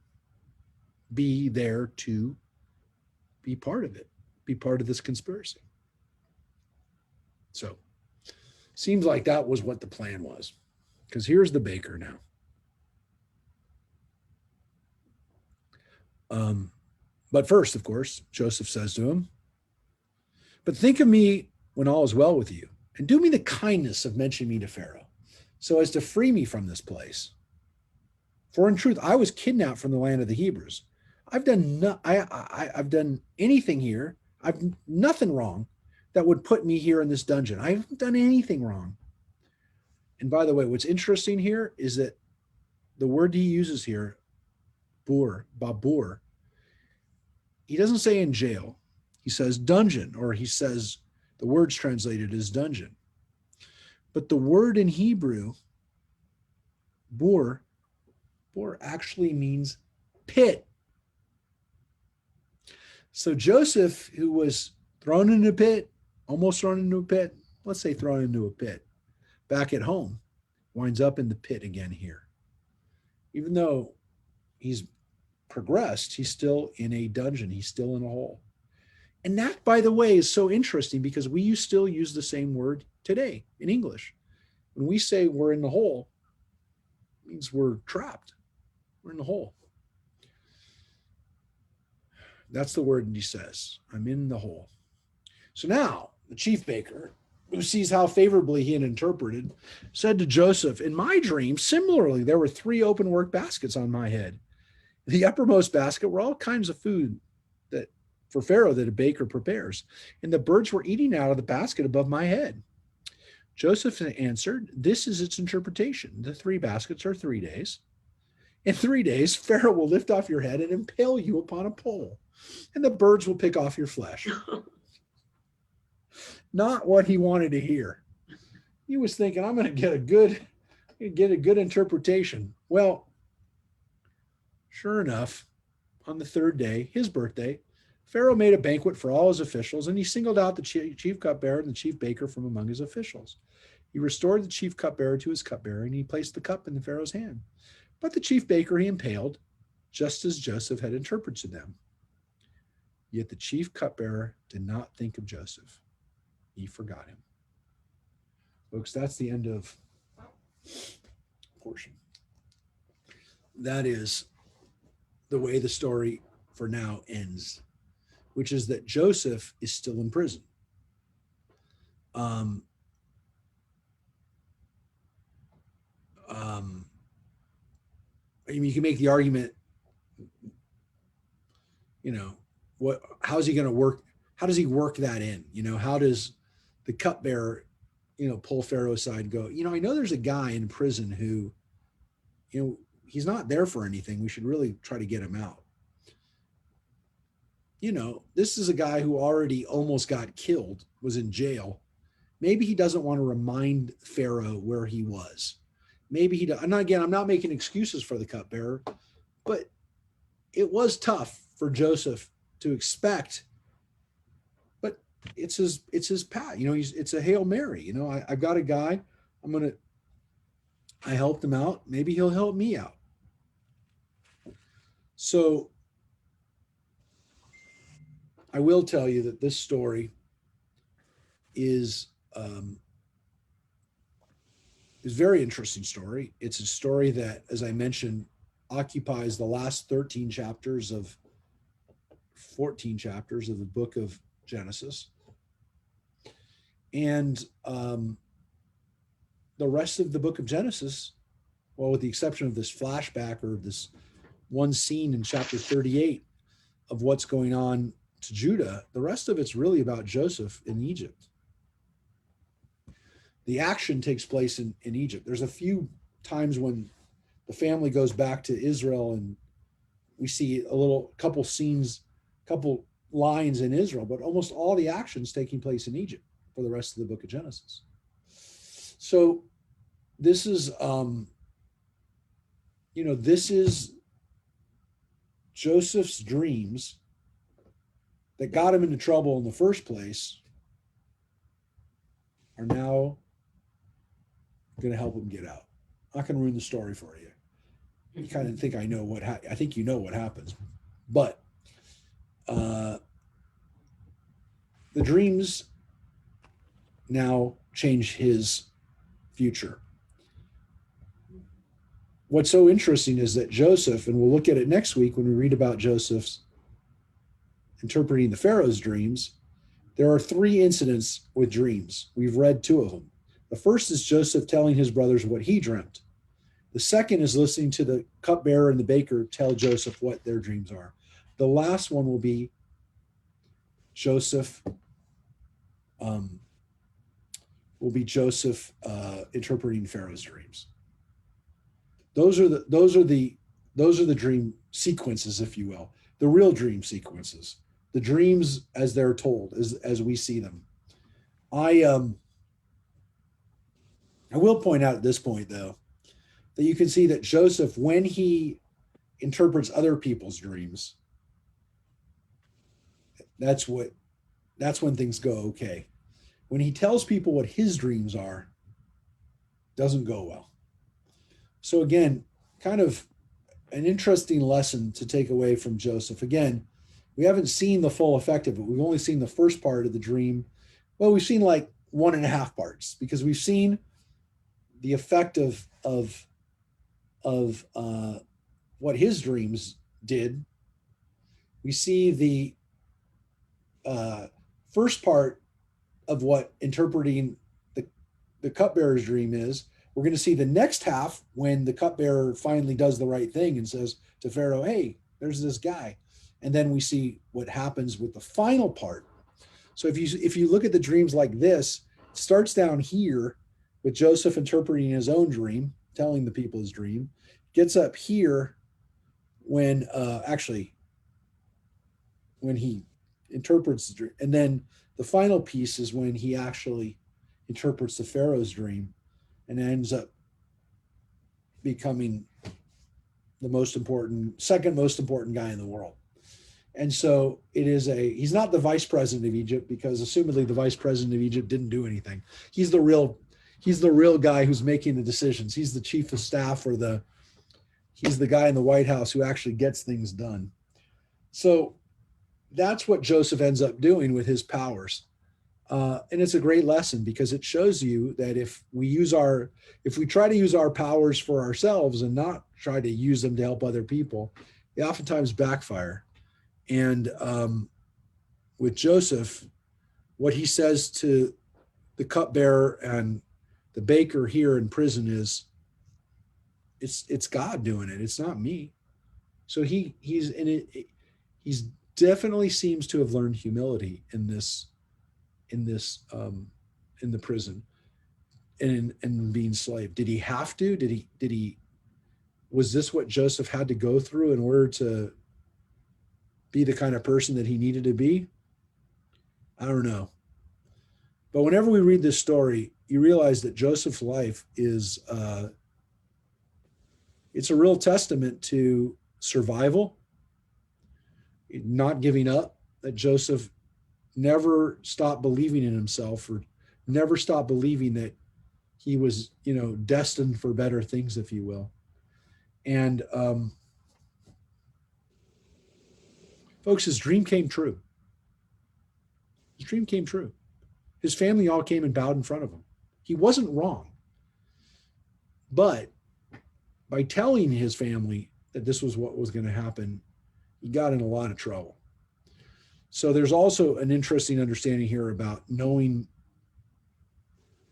be there to be part of it, be part of this conspiracy. So seems like that was what the plan was, because here's the baker now. But first, of course, Joseph says to him, but think of me when all is well with you, and do me the kindness of mentioning me to Pharaoh, so as to free me from this place. For in truth, I was kidnapped from the land of the Hebrews. I've done anything here. I've nothing wrong that would put me here in this dungeon. I haven't done anything wrong. And by the way, what's interesting here is that the word he uses here, babur, he doesn't say in jail. He says dungeon, or he says the word's translated as dungeon. But the word in Hebrew, bur actually means pit. So Joseph, who was thrown into a pit, almost thrown into a pit, let's say thrown into a pit, back at home, winds up in the pit again here. Even though he's progressed, he's still in a dungeon, he's still in a hole. And that, by the way, is so interesting because we still use the same word today in English. When we say we're in the hole, it means we're trapped. We're in the hole. That's the word he says. I'm in the hole. So now the chief baker, who sees how favorably he had interpreted, said to Joseph, in my dream, similarly, there were 3 open work baskets on my head. The uppermost basket were all kinds of food that for Pharaoh that a baker prepares, and the birds were eating out of the basket above my head. Joseph answered, this is its interpretation. The 3 baskets are 3 days. In 3 days, Pharaoh will lift off your head and impale you upon a pole, and the birds will pick off your flesh. Not what he wanted to hear. He was thinking, I'm going to get a good interpretation. Well, sure enough, on the 3rd day, his birthday, Pharaoh made a banquet for all his officials, and he singled out the chief cupbearer and the chief baker from among his officials. He restored the chief cupbearer to his cupbearer, and he placed the cup in the Pharaoh's hand. But the chief baker he impaled, just as Joseph had interpreted to them. Yet the chief cupbearer did not think of Joseph. He forgot him. Folks, that's the end of portion. That is the way the story for now ends, which is that Joseph is still in prison. I mean, you can make the argument, how's he going to work? How does he work that in? How does the cupbearer, pull Pharaoh aside and go, I know there's a guy in prison who, he's not there for anything. We should really try to get him out. This is a guy who already almost got killed, was in jail. Maybe he doesn't want to remind Pharaoh where he was. Maybe he does. And again, I'm not making excuses for the cupbearer, but it was tough for Joseph to expect. But it's his path. It's a Hail Mary. I've got a guy. I helped him out. Maybe he'll help me out. So I will tell you that this story is a very interesting story. It's a story that, as I mentioned, occupies the last 13 chapters of 14 chapters of the book of Genesis. And the rest of the book of Genesis, well, with the exception of this flashback or this one scene in chapter 38 of what's going on to Judah, the rest of it's really about Joseph in Egypt. The action takes place in Egypt. There's a few times when the family goes back to Israel and we see couple scenes, couple lines in Israel, but almost all the action's taking place in Egypt for the rest of the book of Genesis. So this is, this is Joseph's dreams that got him into trouble in the first place are now going to help him get out. I'm not going to ruin the story for you. You kind of think I know I think you know what happens, but the dreams now change his future. What's so interesting is that Joseph, and we'll look at it next week when we read about Joseph's interpreting the Pharaoh's dreams, there are 3 incidents with dreams. We've read 2 of them. The first is Joseph telling his brothers what he dreamt. The second is listening to the cupbearer and the baker tell Joseph what their dreams are. The last one will be Joseph interpreting Pharaoh's dreams. Those are the dream sequences, if you will, the real dream sequences, the dreams as they're told, as we see them. I will point out at this point, though, that you can see that Joseph, when he interprets other people's dreams, that's when things go okay. When he tells people what his dreams are, doesn't go well. So again, kind of an interesting lesson to take away from Joseph. Again, we haven't seen the full effect of it. We've only seen the first part of the dream. Well, we've seen like 1.5 parts, because we've seen the effect of what his dreams did. We see the first part of what interpreting the cupbearer's dream is. We're going to see the next half when the cupbearer finally does the right thing and says to Pharaoh, hey, there's this guy. And then we see what happens with the final part. So if you look at the dreams like this, it starts down here with Joseph interpreting his own dream, telling the people his dream, gets up here when he interprets the dream. And then the final piece is when he actually interprets the Pharaoh's dream and ends up becoming the second most important guy in the world. And so he's not the vice president of Egypt, because assumedly the vice president of Egypt didn't do anything. He's the real guy who's making the decisions. He's the chief of staff, or he's the guy in the White House who actually gets things done. So that's what Joseph ends up doing with his powers. And it's a great lesson, because it shows you that if we try to use our powers for ourselves and not try to use them to help other people, they oftentimes backfire. And with Joseph, what he says to the cupbearer and the baker here in prison is, it's God doing it. It's not me. So he's in it. He's definitely seems to have learned humility in the prison and in being slave. Did he have to? Was this what Joseph had to go through in order to be the kind of person that he needed to be? I don't know. But whenever we read this story, you realize that Joseph's life is, it's a real testament to survival, not giving up, that Joseph never stopped believing in himself, or never stopped believing that he was, destined for better things, if you will. And Folks, his dream came true. His dream came true. His family all came and bowed in front of him. He wasn't wrong. But by telling his family that this was what was going to happen, he got in a lot of trouble. So there's also an interesting understanding here about knowing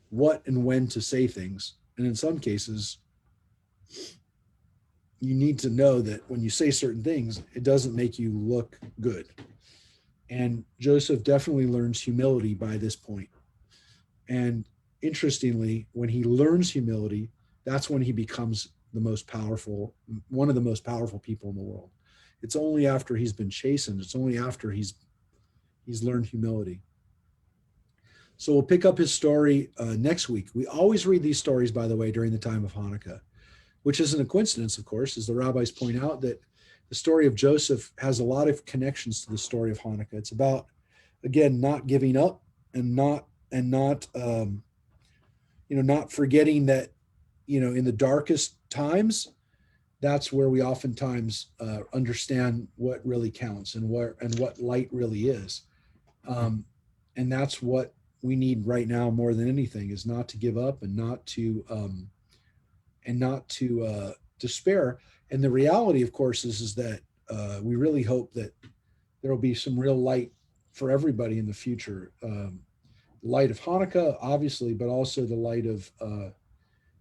what and when to say things. And in some cases, you need to know that when you say certain things, it doesn't make you look good. And Joseph definitely learns humility by this point. And interestingly, when he learns humility, that's when he becomes the most powerful, one of the most powerful people in the world. It's only after he's been chastened, it's only after he's learned humility. So we'll pick up his story next week. We always read these stories, by the way, during the time of Hanukkah, which isn't a coincidence, of course, as the rabbis point out, that the story of Joseph has a lot of connections to the story of Hanukkah. It's about, again, not giving up and not forgetting that, in the darkest times, that's where we oftentimes understand what really counts and what light really is. And that's what we need right now more than anything, is not to give up and not to despair. And the reality, of course, is that we really hope that there will be some real light for everybody in the future. The light of Hanukkah, obviously, but also the light of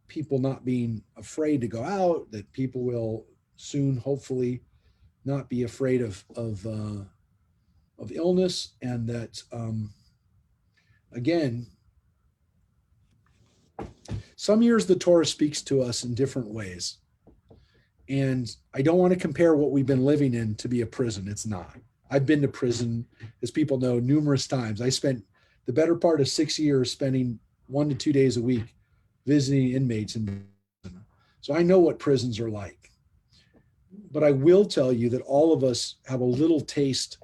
people not being afraid to go out, that people will soon, hopefully, not be afraid of illness, and that, again, some years the Torah speaks to us in different ways. And I don't want to compare what we've been living in to be a prison. It's not. I've been to prison, as people know, numerous times. I spent the better part of 6 years spending 1 to 2 days a week visiting inmates in prison. So I know what prisons are like. But I will tell you that all of us have a little taste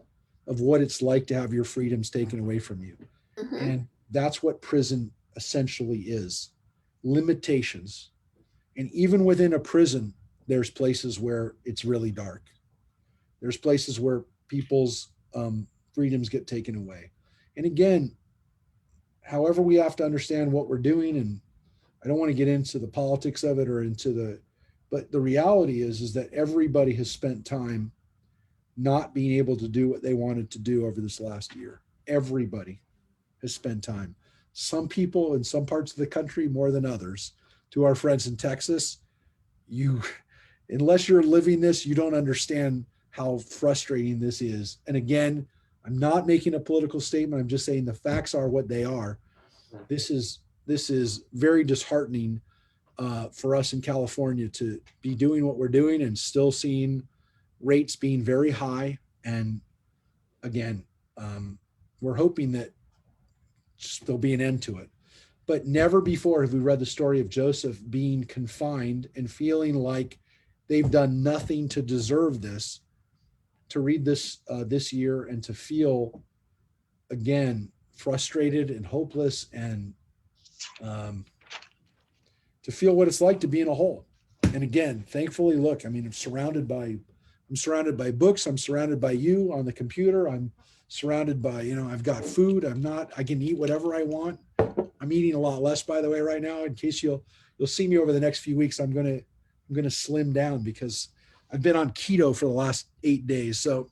of what it's like to have your freedoms taken away from you. Mhm. And that's what prison essentially is. Limitations. And even within a prison, there's places where it's really dark. There's places where people's freedoms get taken away. And again, however we have to understand what we're doing, and I don't want to get into the politics of it or but the reality is that everybody has spent time not being able to do what they wanted to do over this last year. Everybody has spent time. Some people in some parts of the country more than others. To our friends in Texas, unless you're living this, you don't understand how frustrating this is. And again, I'm not making a political statement. I'm just saying the facts are what they are. This is very disheartening for us in California to be doing what we're doing and still seeing rates being very high. And again, we're hoping that there'll be an end to it. But never before have we read the story of Joseph being confined and feeling like they've done nothing to deserve this. To read this this year and to feel, again, frustrated and hopeless, and to feel what it's like to be in a hole. And again, thankfully, look, I mean, I'm surrounded by books. I'm surrounded by you on the computer. I'm surrounded by, I've got food. I can eat whatever I want. I'm eating a lot less, by the way, right now. In case you'll see me over the next few weeks, I'm gonna slim down because I've been on keto for the last 8 days. So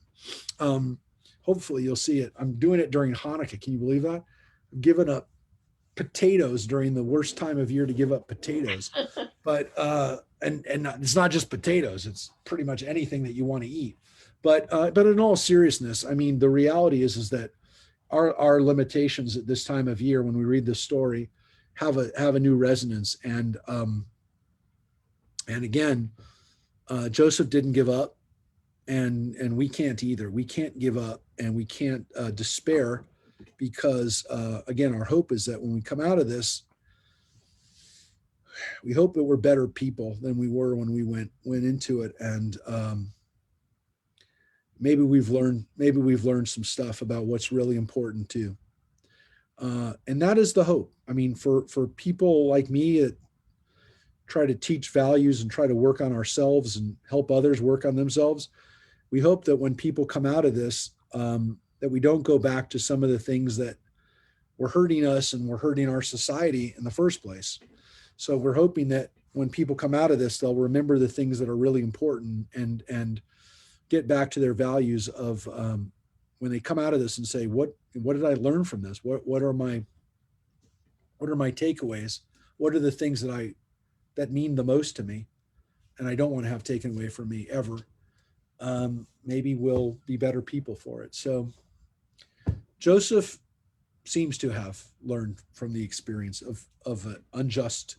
hopefully you'll see it. I'm doing it during Hanukkah. Can you believe that? I'm giving up potatoes during the worst time of year to give up potatoes. But and it's not just potatoes, it's pretty much anything that you want to eat. But in all seriousness, I mean, the reality is that our limitations at this time of year, when we read this story, have a new resonance. And again, Joseph didn't give up, and we can't either. We can't give up, and we can't despair, because again, our hope is that when we come out of this, we hope that we're better people than we were when we went into it. And maybe we've learned some stuff about what's really important too. And that is the hope. I mean, for people like me that try to teach values and try to work on ourselves and help others work on themselves, we hope that when people come out of this, that we don't go back to some of the things that were hurting us and were hurting our society in the first place. So we're hoping that when people come out of this, they'll remember the things that are really important and get back to their values of when they come out of this and say, what did I learn from this? What are my takeaways? What are the things that mean the most to me? And I don't want to have taken away from me ever. Maybe we'll be better people for it. So Joseph seems to have learned from the experience of an unjust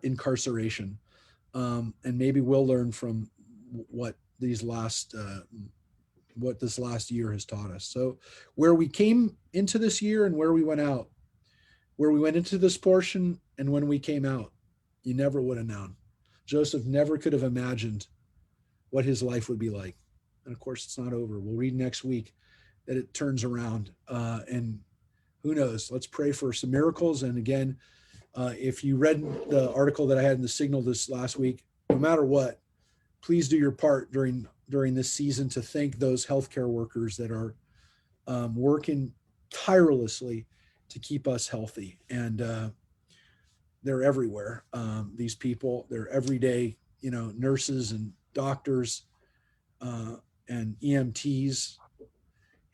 incarceration. And maybe we'll learn from what this last year has taught us. So where we came into this year and where we went out, where we went into this portion and when we came out, you never would have known. Joseph never could have imagined what his life would be like. And of course, it's not over. We'll read next week that it turns around. And who knows? Let's pray for some miracles. And again, if you read the article that I had in the Signal this last week, no matter what, please do your part during this season to thank those healthcare workers that are working tirelessly to keep us healthy. And they're everywhere. These people, they're everyday, nurses and doctors and EMTs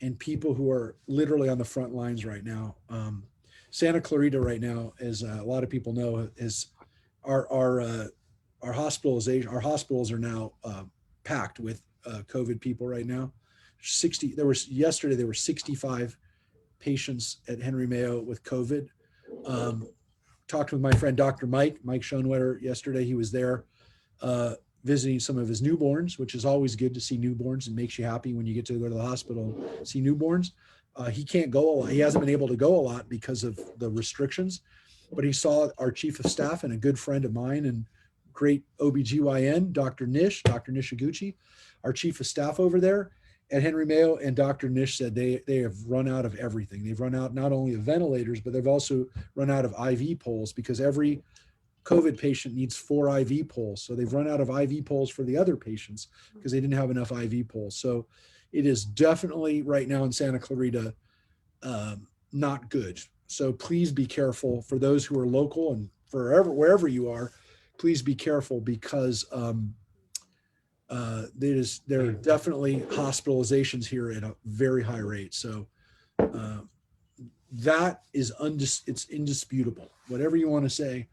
and people who are literally on the front lines right now. Santa Clarita right now, as a lot of people know, is our hospitalization. Our hospitals are now packed with COVID people right now. Yesterday there were 65 patients at Henry Mayo with COVID. Talked with my friend Dr. Mike Schoenwetter yesterday. He was there visiting some of his newborns, which is always good to see newborns and makes you happy when you get to go to the hospital and see newborns. He can't go a lot. He hasn't been able to go a lot because of the restrictions, but he saw our chief of staff and a good friend of mine and great OBGYN, Dr. Nishiguchi, our chief of staff over there at Henry Mayo. And Dr. Nish said they have run out of everything. They've run out not only of ventilators, but they've also run out of IV poles because every COVID patient needs 4 IV poles. So they've run out of IV poles for the other patients because they didn't have enough IV poles. So it is definitely right now in Santa Clarita, not good. So please be careful for those who are local and wherever you are, please be careful because there are definitely hospitalizations here at a very high rate. So that is it's indisputable. Whatever you want to say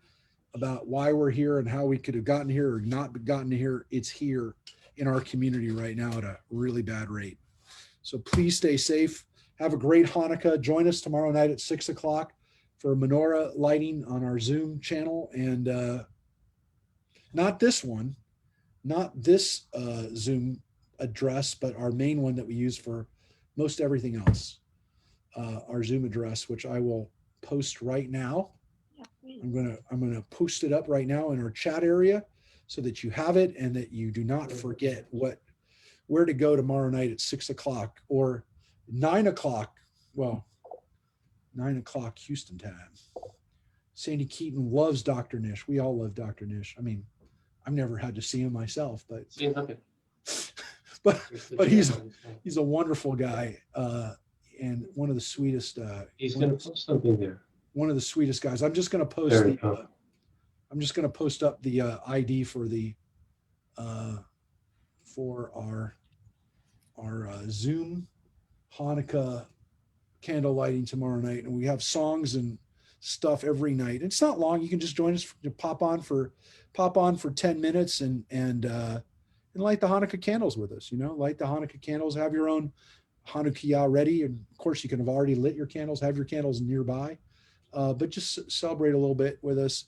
about why we're here and how we could have gotten here or not gotten here, it's here in our community right now at a really bad rate. So please stay safe. Have a great Hanukkah. Join us tomorrow night at 6 o'clock for menorah lighting on our Zoom channel. And not this one, not this Zoom address, but our main one that we use for most everything else. Our Zoom address, which I will post right now. I'm gonna post it up right now in our chat area so that you have it and that you do not forget where to go tomorrow night at 6 o'clock or 9 o'clock. Well, 9 o'clock Houston time. Sandy Keaton loves Dr. Nish. We all love Dr. Nish. I mean, I've never had to see him myself, but he's a wonderful guy and one of the sweetest. He's going to put something there. One of the sweetest guys. I'm just going to post up the ID for our Zoom Hanukkah candle lighting tomorrow night, and we have songs and stuff every night. It's not long. You can just join us to pop on for 10 minutes and light the Hanukkah candles with us. Light the Hanukkah candles. Have your own Hanukkah ready, and of course you can have already lit your candles. Have your candles nearby. But just celebrate a little bit with us.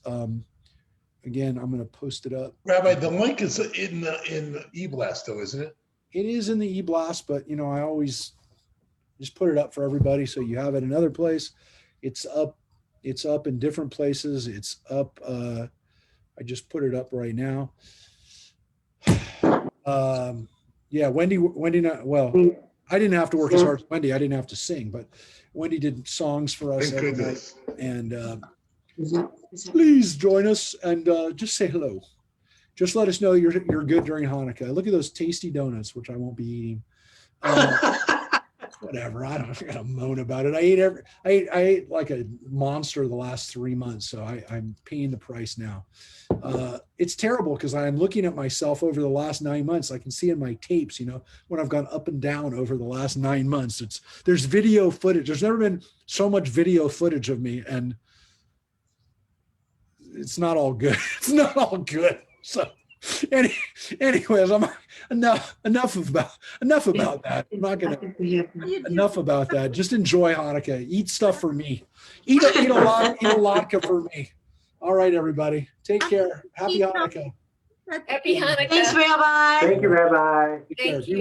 Again, I'm going to post it up. Rabbi, the link is in the e-blast though, isn't it? It is in the e-blast, but I always just put it up for everybody so you have it another place. It's up in different places. It's up. I just put it up right now. Yeah, Wendy. Well, I didn't have to work as hard as Wendy. I didn't have to sing, but Wendy did songs for us every night. And please join us and just say hello. just let us know you're good during Hanukkah. Look at those tasty donuts, which I won't be eating. Whatever. I'm not gonna moan about it. I ate like a monster the last 3 months, so I'm paying the price now. It's terrible because I'm looking at myself over the last 9 months. I can see in my tapes, when I've gone up and down over the last 9 months. There's video footage. There's never been so much video footage of me, and it's not all good. It's not all good. So, anyways, enough about that. I'm not gonna. Enough about that. Just enjoy Hanukkah. Eat stuff for me. Eat a latke for me. All right, everybody. Take care. Happy Hanukkah. Happy Hanukkah. Thanks, Rabbi. Thank you, Rabbi. Take care. Thank you.